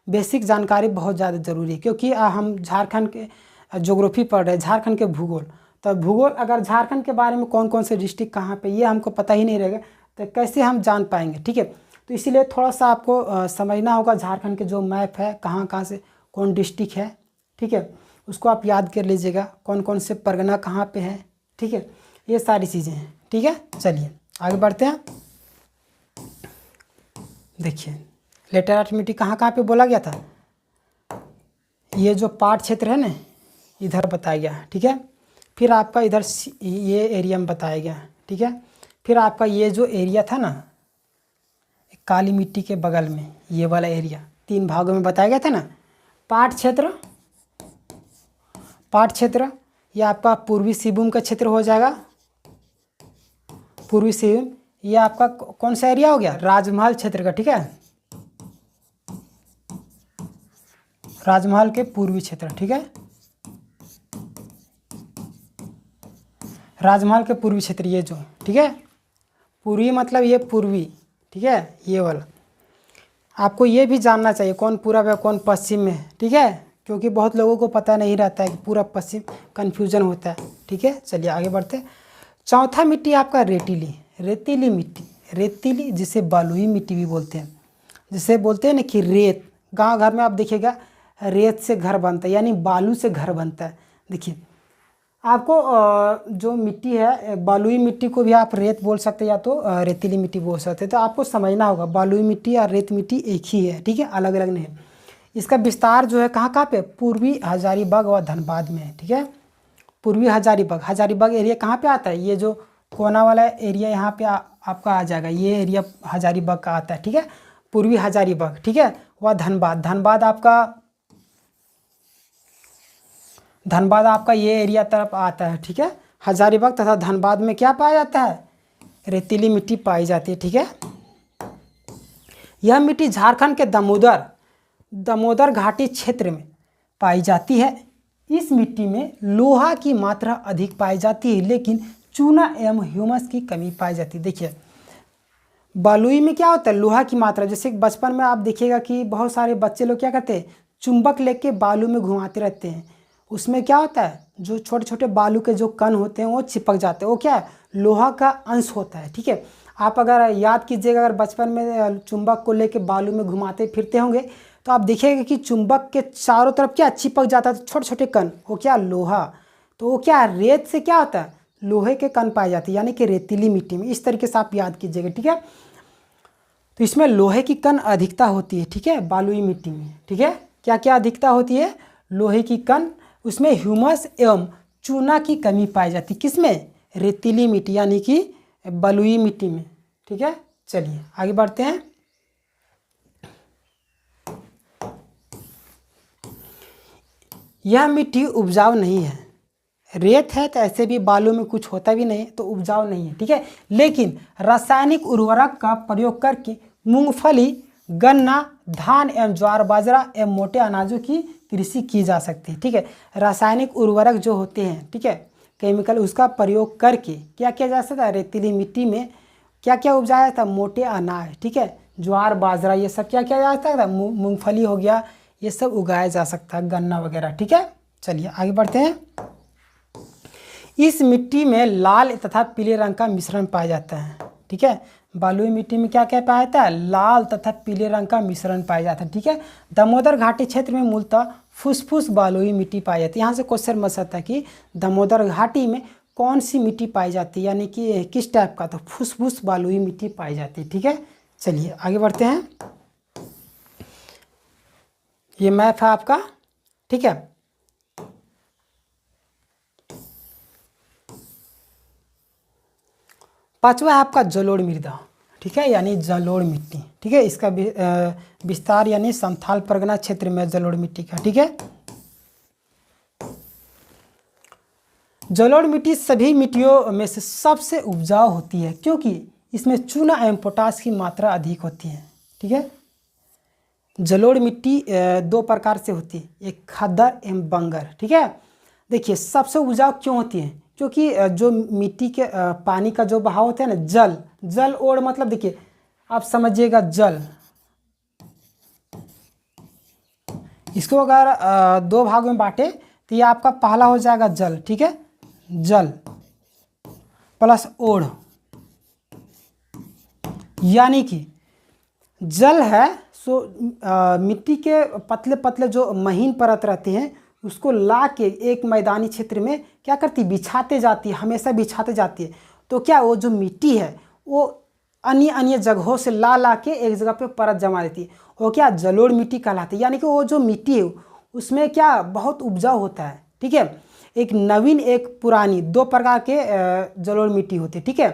A: बेसिक जानकारी बहुत ज़्यादा ज़रूरी है, क्योंकि हम झारखंड के ज्योग्राफी पढ़ रहे हैं, झारखंड के भूगोल। तो भूगोल, अगर झारखंड के बारे में कौन कौन से डिस्ट्रिक्ट कहाँ पे, ये हमको पता ही नहीं रहेगा तो कैसे हम जान पाएंगे। ठीक है, तो इसीलिए थोड़ा सा आपको समझना होगा झारखंड के जो मैप है, कहाँ कहाँ से कौन डिस्ट्रिक्ट है। ठीक है, उसको आप याद कर लीजिएगा, कौन कौन से परगना कहाँ पे है। ठीक है, ये सारी चीज़ें हैं। ठीक है, चलिए आगे बढ़ते हैं। देखिए लेटेराइट मिट्टी कहाँ कहाँ पे बोला गया था? ये जो पाट क्षेत्र है ना, इधर बताया गया। ठीक है, फिर आपका इधर ये एरिया में बताया गया। ठीक है, फिर आपका ये जो एरिया था ना काली मिट्टी के बगल में, ये वाला एरिया 3 भागों में बताया गया था ना। पाट क्षेत्र ये आपका पूर्वी सिंहभूम का क्षेत्र हो जाएगा। पूर्वी सिंहभूम ये आपका कौन सा एरिया हो गया? राजमहल क्षेत्र का। ठीक है, राजमहल के पूर्वी क्षेत्र, ठीक है, राजमहल के पूर्वी क्षेत्र ये जो, ठीक है, पूर्वी मतलब ये पूर्वी, ठीक है, ये वाला। आपको ये भी जानना चाहिए कौन पूरब है कौन पश्चिम में है, ठीक है, क्योंकि बहुत लोगों को पता नहीं रहता है कि पूरब पश्चिम, कन्फ्यूजन होता है, ठीक है। चलिए आगे बढ़ते हैं। चौथा मिट्टी आपका रेतीली, रेतीली मिट्टी, रेतीली जिसे बलुई मिट्टी भी बोलते हैं, जिसे बोलते हैं ना कि रेत, गांव घर में आप देखिएगा रेत से घर बनता है, यानी बालू से घर बनता है। देखिए आपको जो मिट्टी है, बलुई मिट्टी को भी आप रेत बोल सकते हैं या तो रेतीली मिट्टी बोल सकते हैं। तो आपको समझना होगा बलुई मिट्टी और रेत मिट्टी एक ही है, ठीक है, अलग अलग नहीं है। इसका विस्तार जो है कहाँ कहाँ पे, पूर्वी हजारीबाग और धनबाद में है, ठीक है। पूर्वी हजारीबाग, हजारीबाग एरिया कहाँ पे आता है, ये जो कोना वाला एरिया यहाँ पे आपका आ जाएगा, ये एरिया हजारीबाग का आता है, ठीक है, पूर्वी हजारीबाग, ठीक है। वह धनबाद, धनबाद आपका ये एरिया तरफ आता है, ठीक है। हजारीबाग तथा धनबाद में क्या पाया जाता है, रेतीली मिट्टी पाई जाती है, ठीक है। यह मिट्टी झारखंड के दामोदर घाटी क्षेत्र में पाई जाती है। इस मिट्टी में लोहा की मात्रा अधिक पाई जाती है, लेकिन चूना एवं ह्यूमस की कमी पाई जाती है। देखिए बलुई में क्या होता है, लोहा की मात्रा, जैसे बचपन में आप देखिएगा कि बहुत सारे बच्चे लोग क्या करते हैं, चुंबक लेके बालू में घुमाते रहते हैं, उसमें क्या होता है, जो छोटे छोटे बालू के जो कण होते हैं वो चिपक जाते हैं, वो क्या है, लोहा का अंश होता है, ठीक है। आप अगर याद कीजिएगा, अगर बचपन में चुंबक को लेके बालू में घुमाते फिरते होंगे तो आप देखिएगा कि चुंबक के चारों तरफ क्या चिपक जाता है, छोटे छोटे कण, वो क्या, लोहा। तो वो क्या, रेत से क्या होता है, लोहे के कण पाए जाते हैं, यानी कि रेतीली मिट्टी में। इस तरीके से आप याद कीजिएगा, ठीक है। तो इसमें लोहे की कण अधिकता होती है, ठीक है, बलुई मिट्टी में, ठीक है। क्या क्या अधिकता होती है, लोहे की कण, उसमें ह्यूमस एवं चूना की कमी पाई जाती है, किसमें, रेतीली मिट्टी यानी कि बलुई मिट्टी में, ठीक है। चलिए आगे बढ़ते हैं। यह मिट्टी उपजाऊ नहीं है, रेत है तो ऐसे भी बालू में कुछ होता भी नहीं, तो उपजाऊ नहीं है, ठीक है। लेकिन रासायनिक उर्वरक का प्रयोग करके मूंगफली, गन्ना, धान एवं ज्वार बाजरा एवं मोटे अनाजों की कृषि की जा सकती है, ठीक है। रासायनिक उर्वरक जो होते हैं, ठीक है, केमिकल, उसका प्रयोग करके क्या किया जा सकता है, रेतीली मिट्टी में क्या क्या उपजाया जाता है, मोटे अनाज, ठीक है, ज्वार बाजरा, ये सब क्या किया जा सकता है, मूंगफली हो गया, ये सब उगाया जा सकता है, गन्ना वगैरह, ठीक है। चलिए आगे बढ़ते हैं। इस मिट्टी में लाल तथा पीले रंग का मिश्रण पाया जाता है, ठीक है। बलुई मिट्टी में क्या क्या पाया जाता है, लाल तथा पीले रंग का मिश्रण पाया जाता है, ठीक है। दामोदर घाटी क्षेत्र में मूलतः फुसफुस बलुई मिट्टी पाई जाती है। यहाँ से क्वेश्चन बन सकता है कि दामोदर घाटी में कौन सी मिट्टी पाई जाती है, यानी कि किस टाइप का, तो फुसफुस बलुई मिट्टी पाई जाती है, ठीक है। चलिए आगे बढ़ते हैं। ये मैप है आपका, ठीक है। पांचवा है आपका जलोढ़ मृदा, ठीक है, यानी जलोढ़ मिट्टी, ठीक है। इसका विस्तार यानी संथाल परगना क्षेत्र में जलोढ़ मिट्टी का, ठीक है। जलोढ़ मिट्टी सभी मिट्टियों में से सबसे उपजाऊ होती है, क्योंकि इसमें चूना एवं पोटास की मात्रा अधिक होती है, ठीक है। जलोढ़ मिट्टी दो प्रकार से होती है, एक खद्दर एवं बंगर, ठीक है। देखिए सबसे उपजाऊ क्यों होती है, क्योंकि जो मिट्टी के पानी का जो बहाव होता है ना, जल ओढ़ मतलब देखिए आप समझिएगा, जल, इसको अगर दो भाग में बांटे तो ये आपका पहला हो जाएगा जल, ठीक है, जल प्लस ओढ़, यानी कि जल है सो मिट्टी के पतले पतले जो महीन परत रहते हैं उसको ला के एक मैदानी क्षेत्र में क्या करती, बिछाते जाती है, हमेशा बिछाते जाती है। तो क्या वो जो मिट्टी है वो अन्य अन्य जगहों से ला के एक जगह पे परत जमा देती है, वो क्या जलोढ़ मिट्टी कहलाती है। यानी कि वो जो मिट्टी है उसमें क्या बहुत उपजाऊ होता है, ठीक है। एक नवीन एक पुरानी, दो प्रकार के जलोढ़ मिट्टी होती है, ठीक है।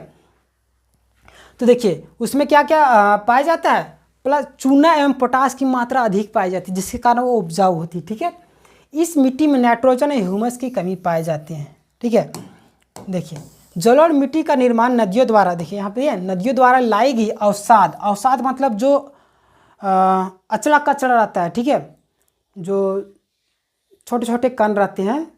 A: तो देखिए उसमें क्या क्या पाया जाता है, प्लस चूना एवं पोटास की मात्रा अधिक पाई जाती है, जिसके कारण वो उपजाऊ होती है, ठीक है। इस मिट्टी में नाइट्रोजन और ह्यूमस की कमी पाई जाती है, ठीक है। देखिए जलोढ़ मिट्टी का निर्माण नदियों द्वारा, देखिए यहाँ पे नदियों द्वारा लाई गई अवसाद, अवसाद मतलब जो अचड़ा कचड़ा रहता है, ठीक है, जो छोटे छोटे कण रहते हैं,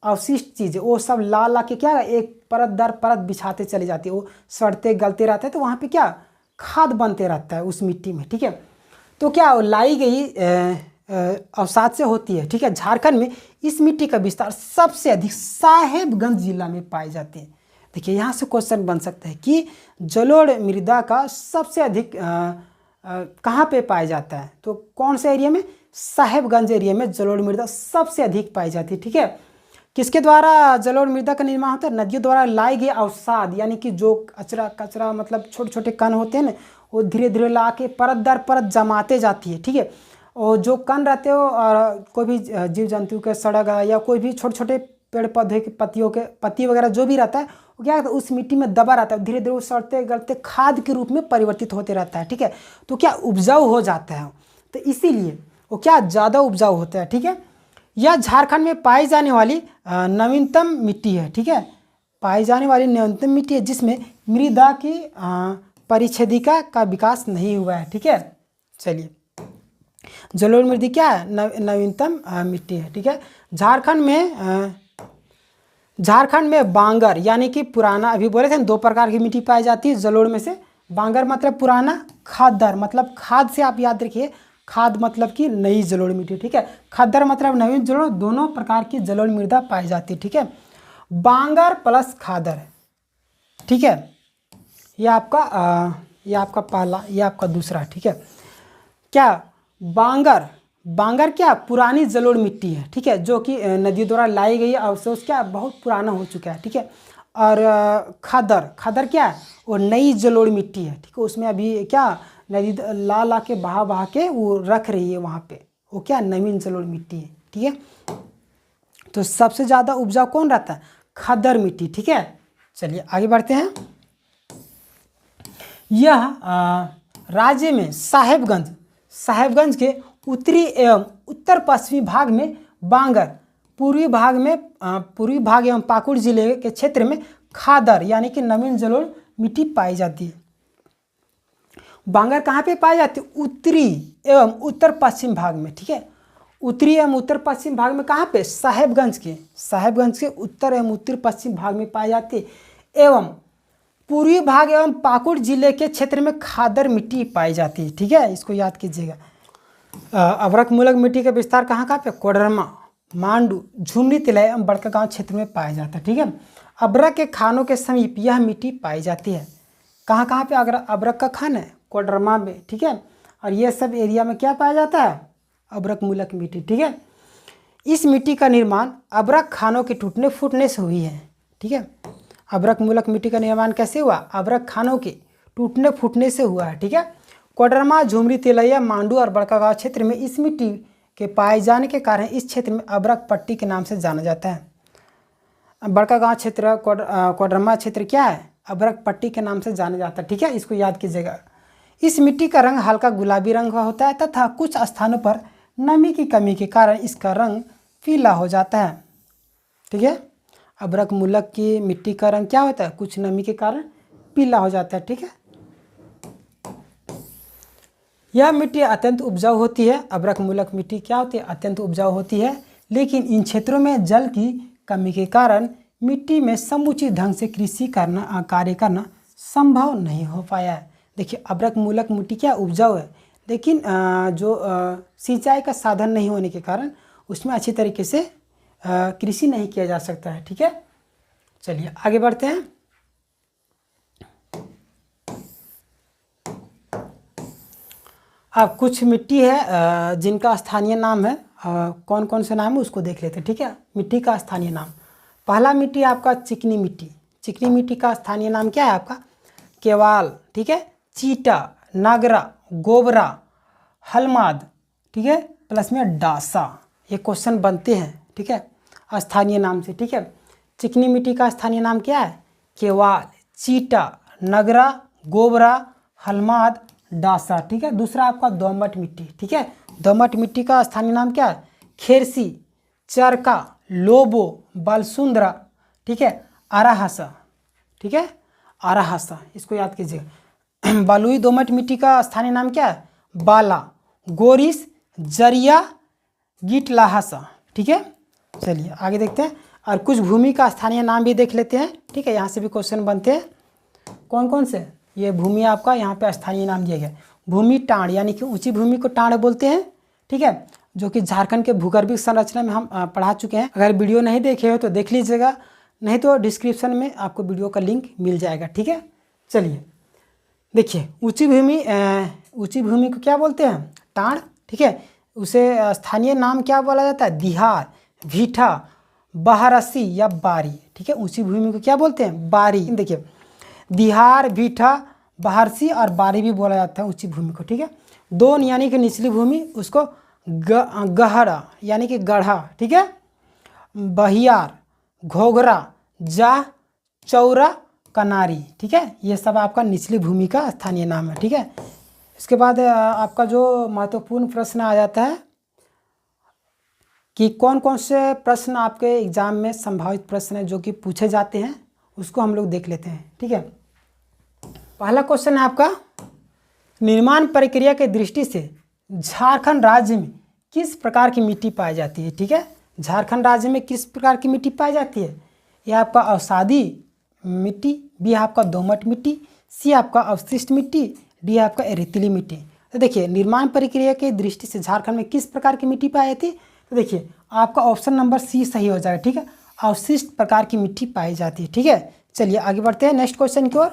A: अवशिष्ट चीज़ें, वो सब ला ला के क्या एक परत दर परत बिछाते चली जाती है, वो सड़ते गलते रहते हैं, तो वहाँ पे क्या खाद बनते रहता है उस मिट्टी में। ठीक है, तो क्या लाई गई अवसाद से होती है। ठीक है, झारखंड में इस मिट्टी का विस्तार सबसे अधिक साहेबगंज जिला में पाए जाते हैं। देखिए यहाँ से क्वेश्चन बन सकता है कि जलोढ़ मृदा का सबसे अधिक कहाँ पे पाया जाता है, तो कौन से एरिया में, साहेबगंज एरिया में जलोढ़ मृदा सबसे अधिक पाई जाती है। ठीक है, किसके द्वारा जलोढ़ मृदा का निर्माण होता है, नदियों द्वारा लाई गई अवसाद, यानी कि जो कचरा मतलब छोटे छोटे कण होते हैं ना, वो धीरे धीरे ला के परत दर परत जमाते जाती है। ठीक है, और जो कण रहते हो और कोई भी जीव जंतु के सड़क या कोई भी छोटे छोटे पेड़ पौधे के पत्तियों के पत्ती वगैरह जो भी रहता है, वो क्या उस मिट्टी में दबा रहता है, धीरे धीरे वो सड़ते गलते खाद के रूप में परिवर्तित होते रहता है। ठीक है, तो क्या उपजाऊ हो जाता है, तो इसीलिए वो क्या ज़्यादा उपजाऊ होता है। ठीक है, यह झारखंड में पाई जाने वाली नवीनतम मिट्टी है। ठीक है, पाई जाने वाली नवीनतम मिट्टी है जिसमें मृदा की परिच्छेदिका का विकास नहीं हुआ है। ठीक है, चलिए जलोढ़ मृदा क्या है, नवीनतम मिट्टी है। ठीक है, झारखंड में बांगर यानी कि पुराना, अभी बोले थे 2 प्रकार की मिट्टी पाई जाती है जलोढ़ में से। बांगर मतलब पुराना, खादर मतलब खाद से आप याद रखिए, खाद मतलब कि नई जलोढ़ मिट्टी। ठीक है, खादर मतलब नवीन जलोढ़, दोनों प्रकार की जलोढ़ मृदा पाई जाती है। ठीक है, बांगर प्लस खादर। ठीक है, ये आपका पहला, ये आपका दूसरा। ठीक है, क्या बांगर क्या पुरानी जलोढ़ मिट्टी है। ठीक है, जो कि नदी द्वारा लाई गई अवशेष क्या बहुत पुराना हो चुका है। ठीक है, और खादर क्या है, वो नई जलोढ़ मिट्टी है। ठीक है, उसमें अभी क्या नदी ला के बहा के वो रख रही है वहाँ पे, वो क्या नवीन जलोढ़ मिट्टी है। ठीक है, तो सबसे ज़्यादा उपजाऊ कौन रहता है, खादर मिट्टी। ठीक है, चलिए आगे बढ़ते हैं। यह राज्य में साहेबगंज के उत्तरी एवं उत्तर पश्चिमी भाग में बांगर, पूर्वी भाग एवं पाकुड़ जिले के क्षेत्र में खादर यानी कि नवीन जलोढ़ मिट्टी पाई जाती है। बांगर कहाँ पे पाई जाती है, उत्तरी एवं उत्तर पश्चिम भाग में। ठीक है, उत्तरी एवं उत्तर पश्चिम भाग में कहाँ पे, साहेबगंज के उत्तर एवं उत्तर पश्चिम भाग में पाई जाती है, एवं पूर्वी भाग एवं पाकुड़ जिले के क्षेत्र में खादर मिट्टी पाई जाती है। ठीक है, इसको याद कीजिएगा। अभ्रक मूलक मिट्टी का विस्तार कहाँ पे, कोडरमा, मांडू, झुमरी, तिलय एवं बड़कागांव क्षेत्र में पाया जाता है। ठीक है, अभ्रक के खानों के समीप यह मिट्टी पाई जाती है। कहाँ पे अगर अभ्रक का खान है, कोडरमा में। ठीक है, और ये सब एरिया में क्या पाया जाता है, अभ्रक मूलक मिट्टी। ठीक है, इस मिट्टी का निर्माण अभ्रक खानों के टूटने फूटने से हुई है। ठीक है, अभ्रक मूलक मिट्टी का निर्माण कैसे हुआ, अभ्रक खानों के टूटने फूटने से हुआ है। ठीक है, कोडरमा, झुमरी, तिलैया, मांडू और बड़कागांव क्षेत्र में इस मिट्टी के पाए जाने के कारण इस क्षेत्र में अभ्रक पट्टी के नाम से जाना जाता है। बड़कागांव क्षेत्र, कोडरमा क्षेत्र क्या है, अभ्रक पट्टी के नाम से जाना जाता है। ठीक है, इसको याद कीजिएगा। इस मिट्टी का रंग हल्का गुलाबी रंग का होता है तथा कुछ स्थानों पर नमी की कमी के कारण इसका रंग पीला हो जाता है। ठीक है, अभ्रक मूलक की मिट्टी का रंग क्या होता है, कुछ नमी के कारण पीला हो जाता है। ठीक है, यह मिट्टी अत्यंत उपजाऊ होती है। अभ्रक मूलक मिट्टी क्या होती है, अत्यंत उपजाऊ होती है, लेकिन इन क्षेत्रों में जल की कमी के कारण मिट्टी में समुचित ढंग से कृषि कार्य करना संभव नहीं हो पाया है। देखिए अभ्रक मूलक मिट्टी क्या उपजाऊ है, लेकिन जो सिंचाई का साधन नहीं होने के कारण उसमें अच्छी तरीके से कृषि नहीं किया जा सकता है। ठीक है, चलिए आगे बढ़ते हैं। अब कुछ मिट्टी है जिनका स्थानीय नाम है, कौन कौन से नाम है उसको देख लेते हैं। ठीक है, मिट्टी का स्थानीय नाम, पहला मिट्टी आपका चिकनी मिट्टी। चिकनी मिट्टी का स्थानीय नाम क्या है आपका, केवाल। ठीक है, चीटा, नागरा, गोबरा, हलमाद। ठीक है, प्लस में डासा, ये क्वेश्चन बनते हैं। ठीक है, स्थानीय नाम से। ठीक है, चिकनी मिट्टी का स्थानीय नाम क्या है, केवाल, चीटा, नगरा, गोबरा, हलमाद, डासा। ठीक है, दूसरा आपका दोमट मिट्टी। ठीक है, दोमट मिट्टी का स्थानीय नाम क्या है, खेरसी, चरका, लोबो, बालसुंदरा। ठीक है, आराहासा। ठीक है, आराहासा, इसको याद कीजिएगा। बलुई दोमट मिट्टी का स्थानीय नाम क्या है, बाला, गोरिस, जरिया, गीट लाहासा, ठीक है। चलिए आगे देखते हैं, और कुछ भूमि का स्थानीय नाम भी देख लेते हैं, ठीक है। यहाँ से भी क्वेश्चन बनते हैं। कौन कौन से? ये भूमि आपका यहाँ पे स्थानीय नाम दिया गया है। भूमि टाँड़, यानी कि ऊंची भूमि को टाँड़ बोलते हैं, ठीक है, जो कि झारखंड के भूगर्भिक संरचना में हम पढ़ा चुके हैं। अगर वीडियो नहीं देखे हो तो देख लीजिएगा, नहीं तो डिस्क्रिप्शन में आपको वीडियो का लिंक मिल जाएगा, ठीक है। चलिए देखिए, ऊंची भूमि को क्या बोलते हैं? टाँड़, ठीक है। उसे स्थानीय नाम क्या बोला जाता है? दिहार, भीठा, बहारसी या बारी, ठीक है। ऊंची भूमि को क्या बोलते हैं? बारी। देखिए, दिहार, भीठा, बहारसी और बारी भी बोला जाता है ऊंची भूमि को, ठीक है। दोन यानी कि निचली भूमि, उसको गहरा यानी कि गढ़ा, ठीक है। बहियार, घोघरा, जाह, चौरा, कनारी, ठीक है। ये सब आपका निचली भूमि का स्थानीय नाम है, ठीक है। इसके बाद आपका जो महत्वपूर्ण प्रश्न आ जाता है कि कौन कौन से प्रश्न आपके एग्जाम में संभावित प्रश्न है जो कि पूछे जाते हैं, उसको हम लोग देख लेते हैं, ठीक है। पहला क्वेश्चन है आपका, निर्माण प्रक्रिया के दृष्टि से झारखंड राज्य में किस प्रकार की मिट्टी पाई जाती है, ठीक है। झारखंड राज्य में किस प्रकार की मिट्टी पाई जाती है? यह आपका अवसादी मिट्टी, बी आपका दोमट मिट्टी, सी आपका अवशिष्ट मिट्टी, डी आपका रेतीली मिट्टी। तो देखिए, निर्माण प्रक्रिया के दृष्टि से झारखंड में किस प्रकार की मिट्टी पाई जाती है? तो देखिए, आपका ऑप्शन नंबर सी सही हो जाएगा, ठीक है। अवशिष्ट प्रकार की मिट्टी पाई जाती है, ठीक है। चलिए आगे बढ़ते हैं नेक्स्ट क्वेश्चन की ओर।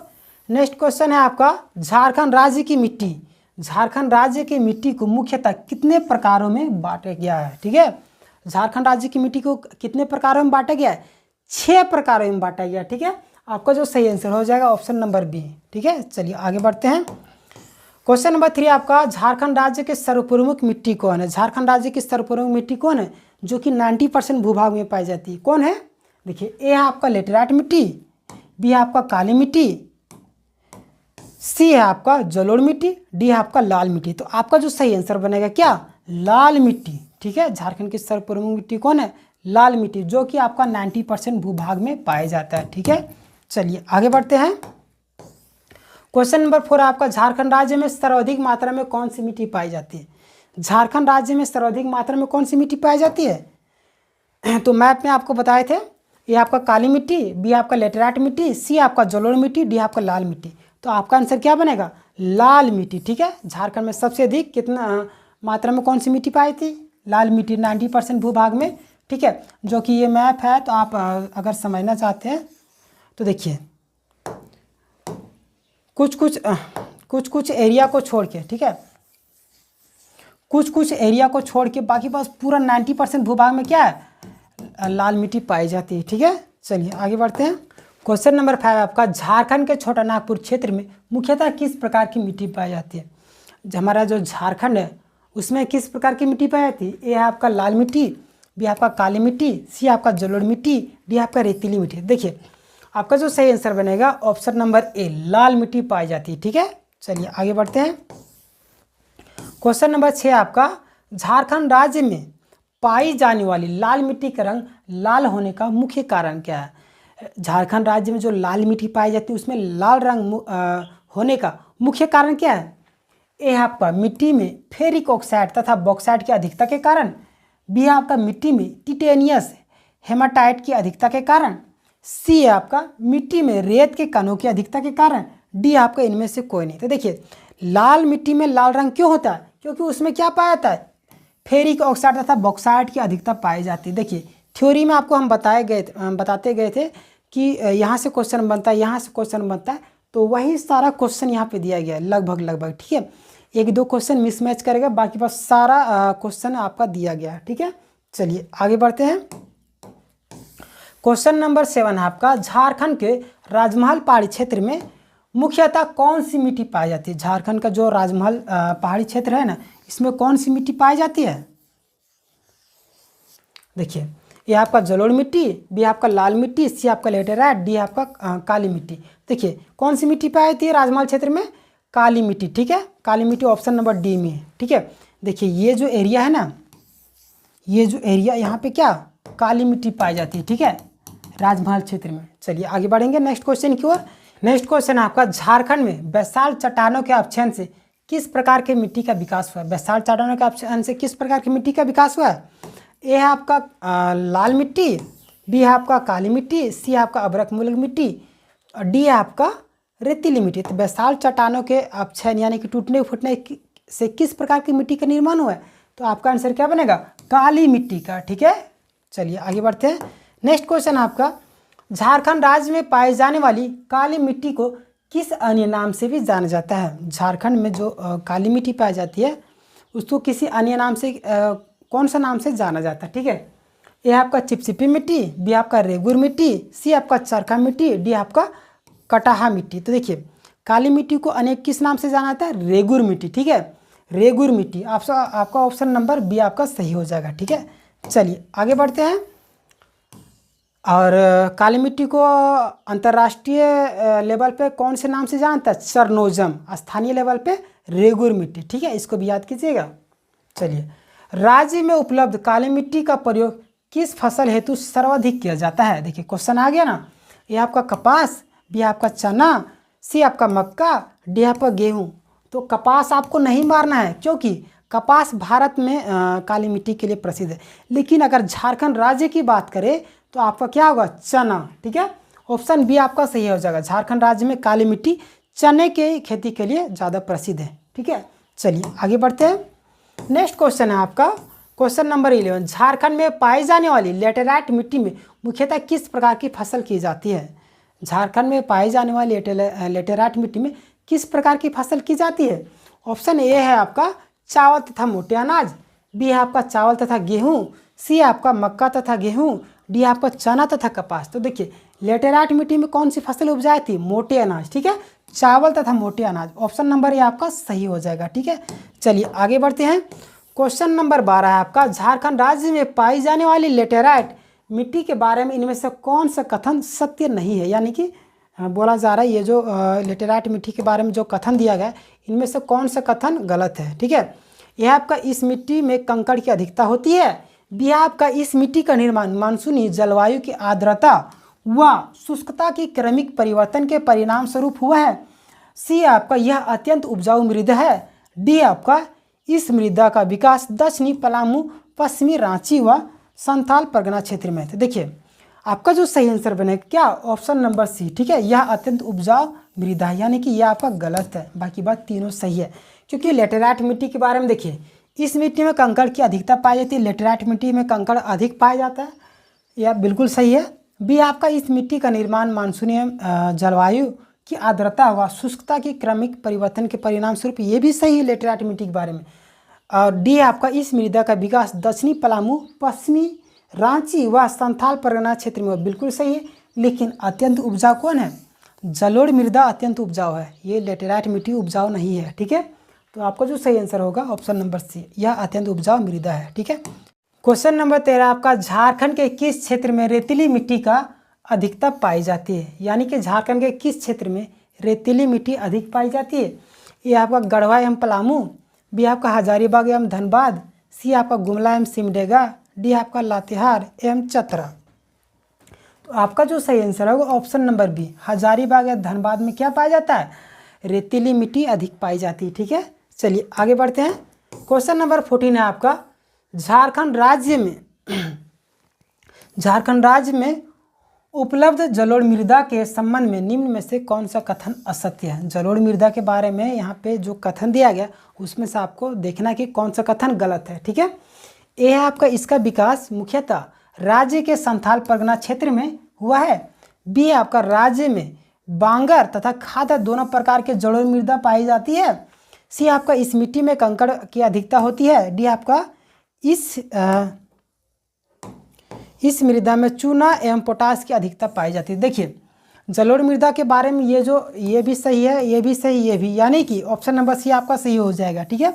A: नेक्स्ट क्वेश्चन है आपका, झारखंड राज्य की मिट्टी। झारखंड राज्य की मिट्टी को मुख्यतः कितने प्रकारों में बांटा गया है, ठीक है। झारखंड राज्य की मिट्टी को कितने प्रकारों में बांटा गया है? 6 प्रकारों में बांटा गया, ठीक है। आपका जो सही आंसर हो जाएगा ऑप्शन नंबर बी, ठीक है। चलिए आगे बढ़ते हैं। क्वेश्चन नंबर 3 आपका, झारखंड राज्य के सर्वप्रमुख मिट्टी कौन है? झारखंड राज्य की सर्वप्रमुख मिट्टी कौन है जो कि 90% भूभाग में पाई जाती है? कौन है? देखिए, ए है आपका लेटेराइट मिट्टी, बी है आपका काली मिट्टी, सी है आपका जलोढ़ मिट्टी, डी है आपका लाल मिट्टी। तो आपका जो सही आंसर बनेगा क्या? लाल मिट्टी, ठीक है। झारखंड की सर्वप्रमुख मिट्टी कौन है? लाल मिट्टी, जो कि आपका 90% भूभाग में पाया जाता है, ठीक है। चलिए आगे बढ़ते हैं। क्वेश्चन नंबर 4 आपका, झारखंड राज्य में सर्वाधिक मात्रा में कौन सी मिट्टी पाई जाती है? झारखंड राज्य में सर्वाधिक मात्रा में कौन सी मिट्टी पाई जाती है? तो मैप में आपको बताए थे, ये आपका काली मिट्टी, बी आपका लेटेराइट मिट्टी, सी आपका जलोढ़ मिट्टी, डी आपका लाल मिट्टी। तो आपका आंसर क्या बनेगा? लाल मिट्टी, ठीक है। झारखंड में सबसे अधिक कितना मात्रा में कौन सी मिट्टी पाई थी? लाल मिट्टी, 90% भूभाग में, ठीक है। जो कि ये मैप है, तो आप अगर समझना चाहते हैं तो देखिए, कुछ एरिया को छोड़ के, ठीक है, कुछ एरिया को छोड़ के बाकी बस पूरा 90% भूभाग में क्या है? लाल मिट्टी पाई जाती है, ठीक है। चलिए आगे बढ़ते हैं। क्वेश्चन नंबर 5 आपका, झारखंड के छोटा नागपुर क्षेत्र में मुख्यतः किस प्रकार की मिट्टी पाई जाती है? हमारा जो झारखंड है उसमें किस प्रकार की मिट्टी पाई जाती है? ए है आपका लाल मिट्टी, बी आपका काली मिट्टी, सी आपका जलोढ़ मिट्टी, डी आपका रेतीली मिट्टी। देखिए, आपका जो सही आंसर बनेगा ऑप्शन नंबर ए, लाल मिट्टी पाई जाती है, ठीक है। चलिए आगे बढ़ते हैं। क्वेश्चन नंबर 6 आपका, झारखंड राज्य में पाई जाने वाली लाल मिट्टी का रंग लाल होने का मुख्य कारण क्या है? झारखंड राज्य में जो लाल मिट्टी पाई जाती है उसमें लाल रंग होने का मुख्य कारण क्या है? ए आपका मिट्टी में फेरिक ऑक्साइड तथा बॉक्साइड की अधिकता के कारण, बी आपका मिट्टी में टिटेनियस हेमाटाइट की अधिकता के कारण, सी आपका मिट्टी में रेत के कणों की अधिकता के कारण, डी आपका इनमें से कोई नहीं। तो देखिए, लाल मिट्टी में लाल रंग क्यों होता है? क्योंकि उसमें क्या पाया जाता है? फेरिक ऑक्साइड तथा बॉक्साइड की अधिकता पाई जाती है। देखिए, थ्योरी में आपको हम बताते गए थे कि यहाँ से क्वेश्चन बनता है, यहाँ से क्वेश्चन बनता है, तो वही सारा क्वेश्चन यहाँ पे दिया गया है लगभग, ठीक है। 1-2 क्वेश्चन मिसमैच करेगा, बाकी बस सारा क्वेश्चन आपका दिया गया है, ठीक है। चलिए आगे बढ़ते हैं। क्वेश्चन नंबर 7 है आपका, झारखंड के राजमहल पहाड़ी क्षेत्र में मुख्यतः कौन सी मिट्टी पाई जाती है? झारखंड का जो राजमहल पहाड़ी क्षेत्र है ना, इसमें कौन सी मिट्टी पाई जाती है? देखिए, ये आपका जलोढ़ मिट्टी, बी आपका लाल मिट्टी, सी आपका लेटेराइट, डी आपका काली मिट्टी। देखिए, कौन सी मिट्टी पाई जाती है राजमहल क्षेत्र में? काली मिट्टी, ठीक है। काली मिट्टी ऑप्शन नंबर डी में है, ठीक है। देखिए, ये जो एरिया है ना, ये जो एरिया यहाँ पे क्या काली मिट्टी पाई जाती है, ठीक है, राजमहल क्षेत्र में। चलिए आगे बढ़ेंगे नेक्स्ट क्वेश्चन की ओर। नेक्स्ट क्वेश्चन आपका, झारखंड में बैसाल्ट चट्टानों के अपक्षयन से किस प्रकार की मिट्टी का विकास हुआ है? बैसाल्ट चट्टानों के अपक्षयन से किस प्रकार की मिट्टी का विकास हुआ है? ए है आपका लाल मिट्टी, बी है आपका काली मिट्टी, सी है आपका अभ्रक मूलक मिट्टी और डी है आपका रेतीली मिट्टी। तो बेसाल्ट चट्टानों के अपक्षय यानी कि टूटने फूटने से किस प्रकार की मिट्टी का निर्माण हुआ है? तो आपका आंसर क्या बनेगा? काली मिट्टी का। ठीक है, चलिए आगे बढ़ते हैं। नेक्स्ट क्वेश्चन आपका, झारखंड राज्य में पाई जाने वाली काली मिट्टी को किस अन्य नाम से भी जाना जाता है? झारखंड में जो काली मिट्टी पाई जाती है उसको किसी अन्य नाम से कौन सा नाम से जाना जाता है? ठीक है, ये आपका चिपचिपी मिट्टी, बी आपका रेगुर मिट्टी, सी आपका चरखा मिट्टी, डी आपका कटाहा मिट्टी। तो देखिए काली मिट्टी को अनेक किस नाम से जाना जाता है? रेगुर मिट्टी। ठीक है, रेगुर मिट्टी। आपका ऑप्शन नंबर बी आपका सही हो जाएगा। ठीक है, चलिए आगे बढ़ते हैं। और काली मिट्टी को अंतर्राष्ट्रीय लेवल पे कौन से नाम से जानता है? चरनोजम। स्थानीय लेवल पे रेगुर मिट्टी। ठीक है, इसको भी याद कीजिएगा। चलिए, राज्य में उपलब्ध काली मिट्टी का प्रयोग किस फसल हेतु सर्वाधिक किया जाता है? देखिए क्वेश्चन आ गया ना, ये आपका कपास, बी आपका चना, सी आपका मक्का, डी आपका गेहूँ। तो कपास आपको नहीं मारना है क्योंकि कपास भारत में काली मिट्टी के लिए प्रसिद्ध है। लेकिन अगर झारखंड राज्य की बात करें तो आपका क्या होगा? चना। ठीक है, ऑप्शन बी आपका सही हो जाएगा। झारखंड राज्य में काली मिट्टी चने के खेती के लिए ज़्यादा प्रसिद्ध है। ठीक है, चलिए आगे बढ़ते हैं। नेक्स्ट क्वेश्चन है आपका क्वेश्चन नंबर 11, झारखंड में पाई जाने वाली लेटेराइट मिट्टी में मुख्यतः किस प्रकार की फसल की जाती है? झारखंड में पाई जाने वाली लेटेराइट मिट्टी में किस प्रकार की फसल की जाती है? ऑप्शन ए है आपका चावल तथा मोटे अनाज, बी है आपका चावल तथा गेहूँ, सी है आपका मक्का तथा गेहूँ, डी आपका चना तथा कपास। तो देखिए लेटेराइट मिट्टी में कौन सी फसल उपजाई थी? मोटे अनाज। ठीक है, चावल तथा मोटे अनाज। ऑप्शन नंबर ये आपका सही हो जाएगा। ठीक है, चलिए आगे बढ़ते हैं। क्वेश्चन नंबर 12 है आपका, झारखंड राज्य में पाई जाने वाली लेटेराइट मिट्टी के बारे में इनमें से कौन सा कथन सत्य नहीं है? यानी कि बोला जा रहा है ये जो लेटेराइट मिट्टी के बारे में जो कथन दिया गया है इनमें से कौन सा कथन गलत है? ठीक है, यह आपका इस मिट्टी में कंकड़ की अधिकता होती है, बी आपका इस मिट्टी का निर्माण मानसूनी जलवायु की आर्द्रता व शुष्कता की क्रमिक परिवर्तन के परिणाम स्वरूप हुआ है, सी आपका यह अत्यंत उपजाऊ मृदा है, डी आपका इस मृदा का विकास दक्षिणी पलामू, पश्चिमी रांची व संथाल परगना क्षेत्र में। तो देखिए आपका जो सही आंसर बनेगा क्या? Option number C. ठीक है, यह अत्यंत उपजाऊ मृदा है, यानी कि यह आपका गलत है। बाकी बात तीनों सही है क्योंकि लेटेराइट मिट्टी के बारे में देखिए, इस मिट्टी में कंकड़ की अधिकता पाई जाती है। लेटेराइट मिट्टी में कंकड़ अधिक पाया जाता है, यह बिल्कुल सही है। बी आपका इस मिट्टी का निर्माण मानसूनी जलवायु की आर्द्रता व शुष्कता की क्रमिक परिवर्तन के परिणाम स्वरूप, ये भी सही है लेटेराइट मिट्टी के बारे में। और डी आपका इस मृदा का विकास दक्षिणी पलामू, पश्चिमी रांची व संथाल परगना क्षेत्र में, बिल्कुल सही है। लेकिन अत्यंत उपजाऊ कौन है? जलोढ़ मृदा अत्यंत उपजाऊ है, ये लेटेराइट मिट्टी उपजाऊ नहीं है। ठीक है, तो आपका जो सही आंसर होगा ऑप्शन नंबर सी, यह अत्यंत उपजाऊ मृदा है। ठीक है, क्वेश्चन नंबर 13 आपका, झारखंड के किस क्षेत्र में रेतीली मिट्टी का अधिकता पाई जाती है? यानी कि झारखंड के किस क्षेत्र में रेतीली मिट्टी अधिक पाई जाती है? ये आपका गढ़वा एवं पलामू, बी आपका हजारीबाग एवं धनबाद, सी आपका गुमला एवं सिमडेगा, डी आपका लातेहार एवं चतरा। तो आपका जो सही आंसर होगा ऑप्शन नंबर बी, हजारीबाग या धनबाद में क्या पाया जाता है? रेतीली मिट्टी अधिक पाई जाती है। ठीक है, चलिए आगे बढ़ते हैं। क्वेश्चन नंबर 14 है आपका, झारखंड राज्य में उपलब्ध जलोढ़ मृदा के संबंध में निम्न में से कौन सा कथन असत्य है? जलोढ़ मृदा के बारे में यहाँ पे जो कथन दिया गया उसमें से आपको देखना कि कौन सा कथन गलत है। ठीक है, ये है आपका इसका विकास मुख्यतः राज्य के संथाल परगना क्षेत्र में हुआ है, बी आपका राज्य में बांगर तथा खादर दोनों प्रकार के जलोढ़ मृदा पाई जाती है, सी आपका इस मिट्टी में कंकड़ की अधिकता होती है, डी आपका इस मृदा में चूना एवं पोटास की अधिकता पाई जाती है। देखिए जलोढ़ मृदा के बारे में ये भी सही है, ये भी सही, ये भी, यानी कि ऑप्शन नंबर सी आपका सही हो जाएगा। ठीक है,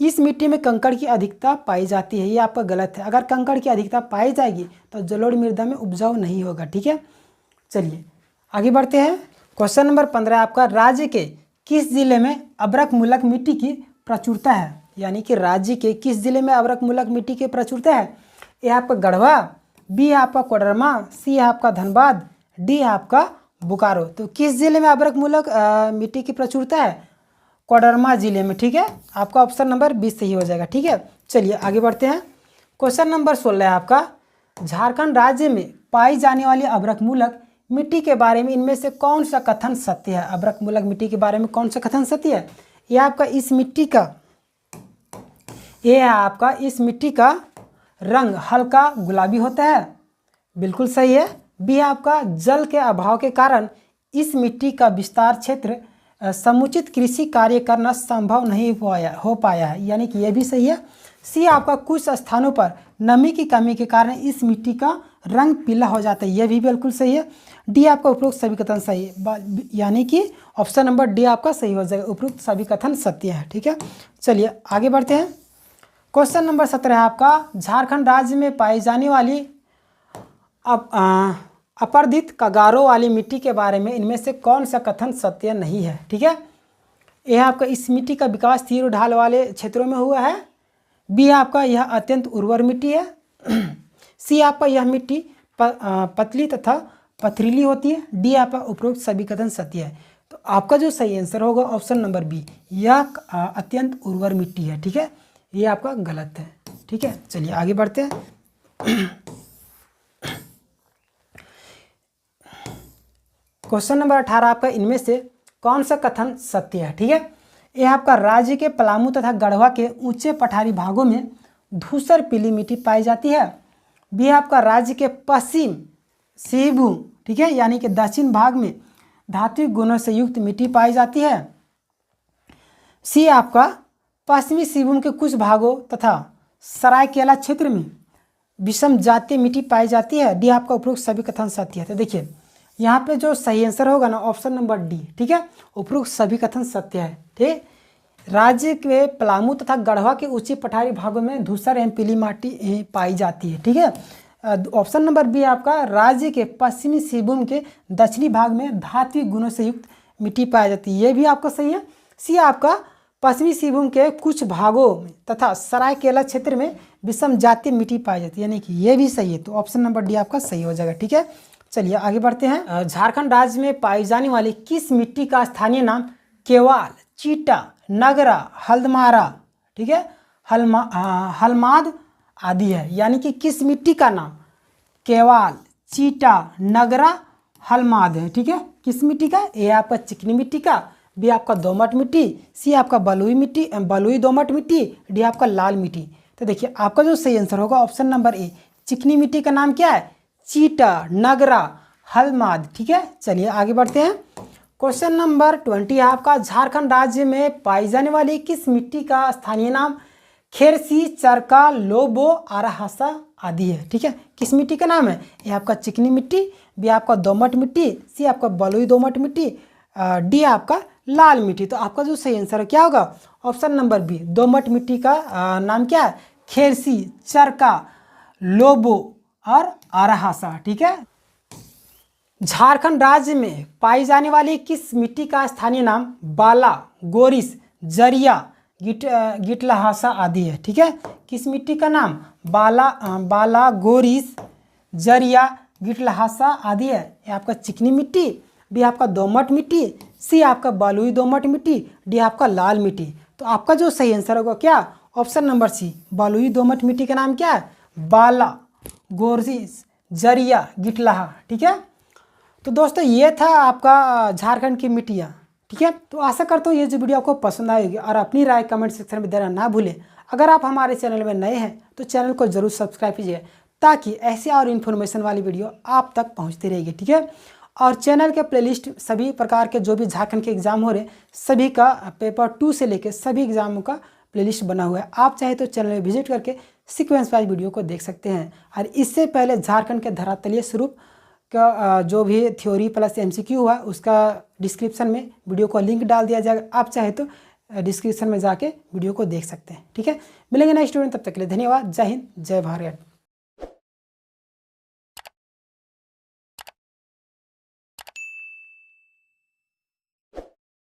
A: इस मिट्टी में कंकड़ की अधिकता पाई जाती है, ये आपका गलत है। अगर कंकड़ की अधिकता पाई जाएगी तो जलोढ़ मृदा में उपजाऊ नहीं होगा। ठीक है, चलिए आगे बढ़ते हैं। क्वेश्चन नंबर 15 आपका, राज्य के किस जिले में अभ्रक मूलक मिट्टी की प्रचुरता है? यानी कि राज्य के किस जिले में अभ्रक मूलक मिट्टी की प्रचुरता है? ये आपका गढ़वा, बी है आपका कोडरमा, सी है आपका धनबाद, डी है आपका बोकारो। तो किस जिले में अभ्रक मूलक मिट्टी की प्रचुरता है? कोडरमा जिले में। ठीक है, आपका ऑप्शन नंबर 20 सही हो जाएगा। ठीक है, चलिए आगे बढ़ते हैं। क्वेश्चन नंबर 16 है आपका, झारखंड राज्य में पाई जाने वाली अभ्रकमूलक मिट्टी के बारे में इनमें से कौन सा कथन सत्य है। अभ्रकमूलक मिट्टी के बारे में कौन सा कथन सत्य है। यह आपका इस मिट्टी का रंग हल्का गुलाबी होता है, बिल्कुल सही है। बी आपका जल के अभाव के कारण इस मिट्टी का विस्तार क्षेत्र समुचित कृषि कार्य करना संभव नहीं हो पाया है, यानी कि यह भी सही है। सी आपका कुछ स्थानों पर नमी की कमी के कारण इस मिट्टी का रंग पीला हो जाता है, यह भी बिल्कुल सही है। डी आपका उपरोक्त सभी कथन सही है, यानी कि ऑप्शन नंबर डी आपका सही हो जाएगा, उपरोक्त सभी कथन सत्य है। ठीक है, चलिए आगे बढ़ते हैं। क्वेश्चन नंबर 17 है आपका, झारखंड राज्य में पाई जाने वाली अपरदित कगारों वाली मिट्टी के बारे में इनमें से कौन सा कथन सत्य नहीं है। ठीक है, यह आपका इस मिट्टी का विकास तीर ढाल वाले क्षेत्रों में हुआ है। बी आपका यह अत्यंत उर्वर मिट्टी है। सी आपका यह मिट्टी पतली तथा पथरीली होती है। डी आपका उपरोक्त सभी कथन सत्य है। तो आपका जो सही आंसर होगा ऑप्शन नंबर बी, यह अत्यंत उर्वर मिट्टी है। ठीक है, ये आपका गलत है। ठीक है, चलिए आगे बढ़ते हैं। क्वेश्चन नंबर 18 आपका, इनमें से कौन सा कथन सत्य है। ठीक है, यह आपका राज्य के पलामू तथा गढ़वा के ऊंचे पठारी भागों में धूसर पीली मिट्टी पाई जाती है। बी आपका राज्य के पश्चिम सिंहभूम, ठीक है, यानी कि दक्षिण भाग में धात्विक गुणों से युक्त मिट्टी पाई जाती है। सी आपका पश्चिमी सिंहभूम के कुछ भागों तथा सरायकेला क्षेत्र में विषम जातीय मिट्टी पाई जाती है। डी आपका उपरोक्त सभी कथन सत्य है। तो देखिए यहाँ पे जो सही आंसर होगा ना ऑप्शन नंबर डी। ठीक है, उपरोक्त सभी कथन सत्य है। ठीक, राज्य के पलामू तथा गढ़वा के ऊंची पठारी भागों में धूसर एवं पीली मिट्टी पाई जाती है। ठीक है, ऑप्शन नंबर बी आपका राज्य के पश्चिमी सिंहभूम के दक्षिणी भाग में धात्विक गुणों से युक्त मिट्टी पाई जाती है, ये भी आपका सही है। सी आपका पश्चिमी सिंहभूम के कुछ भागों में तथा सरायकेला क्षेत्र में विषम जातीय मिट्टी पाई जाती है, यानी कि ये भी सही है। तो ऑप्शन नंबर डी आपका सही हो जाएगा। ठीक है, चलिए आगे बढ़ते हैं। झारखंड राज्य में पाई जाने वाली किस मिट्टी का स्थानीय नाम केवाल, चीटा, नगरा, हल्दमारा, ठीक है, हलमाद आदि है, यानी कि किस मिट्टी का नाम केवाल, चीटा, नगरा, हलमाद है। ठीक है, किस मिट्टी का। ए आपका चिकनी मिट्टी का, बी आपका दोमट मिट्टी, सी आपका बलुई दोमट मिट्टी, डी आपका लाल मिट्टी। तो देखिए आपका जो सही आंसर होगा ऑप्शन नंबर ए, चिकनी मिट्टी का नाम क्या है, चीटा, नगरा, हलमाद। ठीक है, चलिए आगे बढ़ते हैं। क्वेश्चन नंबर 20 है आपका, झारखंड राज्य में पाई जाने वाली किस मिट्टी का स्थानीय नाम खेरसी, चरका, लोबो, आराहासा आदि है। ठीक है, किस मिट्टी का नाम है। ये आपका चिकनी मिट्टी, बी आपका दोमट मिट्टी, सी आपका बलुई दोमट मिट्टी, डी आपका लाल मिट्टी। तो आपका जो सही आंसर क्या होगा ऑप्शन नंबर बी, दोमट मिट्टी का नाम क्या है, खेरसी, चरका, लोबो और आराहासा। ठीक है, झारखंड राज्य में पाई जाने वाली किस मिट्टी का स्थानीय नाम बाला, गोरिस, जरिया, गिटलहासा आदि है। ठीक है, किस मिट्टी का नाम बाला, गोरिस, जरिया, गिटलहासा आदि है। ये आपका चिकनी मिट्टी, बी आपका दोमट मिट्टी, सी आपका बलुई दोमट मिट्टी, डी आपका लाल मिट्टी। तो आपका जो सही आंसर होगा क्या ऑप्शन नंबर सी, बलुई दोमट मिट्टी का नाम क्या है, बाला, गोरिस, जरिया, गिटलहा। ठीक है, तो दोस्तों ये था आपका झारखंड की मिट्टियाँ। ठीक है, तो आशा करता हूँ ये जो वीडियो आपको पसंद आएगी और अपनी राय कमेंट सेक्शन में देना ना भूलें। अगर आप हमारे चैनल में नए हैं तो चैनल को जरूर सब्सक्राइब कीजिए ताकि ऐसी और इन्फॉर्मेशन वाली वीडियो आप तक पहुँचती रहेगी। ठीक है, और चैनल के प्लेलिस्ट सभी प्रकार के जो भी झारखंड के एग्जाम हो रहे हैं सभी का पेपर 2 से लेकर सभी एग्जामों का प्लेलिस्ट बना हुआ है। आप चाहे तो चैनल में विजिट करके सीक्वेंस वाइज वीडियो को देख सकते हैं। और इससे पहले झारखंड के धरातलीय स्वरूप का जो भी थ्योरी प्लस MCQ हुआ उसका डिस्क्रिप्शन में वीडियो को लिंक डाल दिया जाएगा, आप चाहे तो डिस्क्रिप्शन में जाके वीडियो को देख सकते हैं। ठीक है, मिलेंगे नेक्स्ट वीडियो में, तब तक के लिए धन्यवाद। जय हिंद, जय भारत।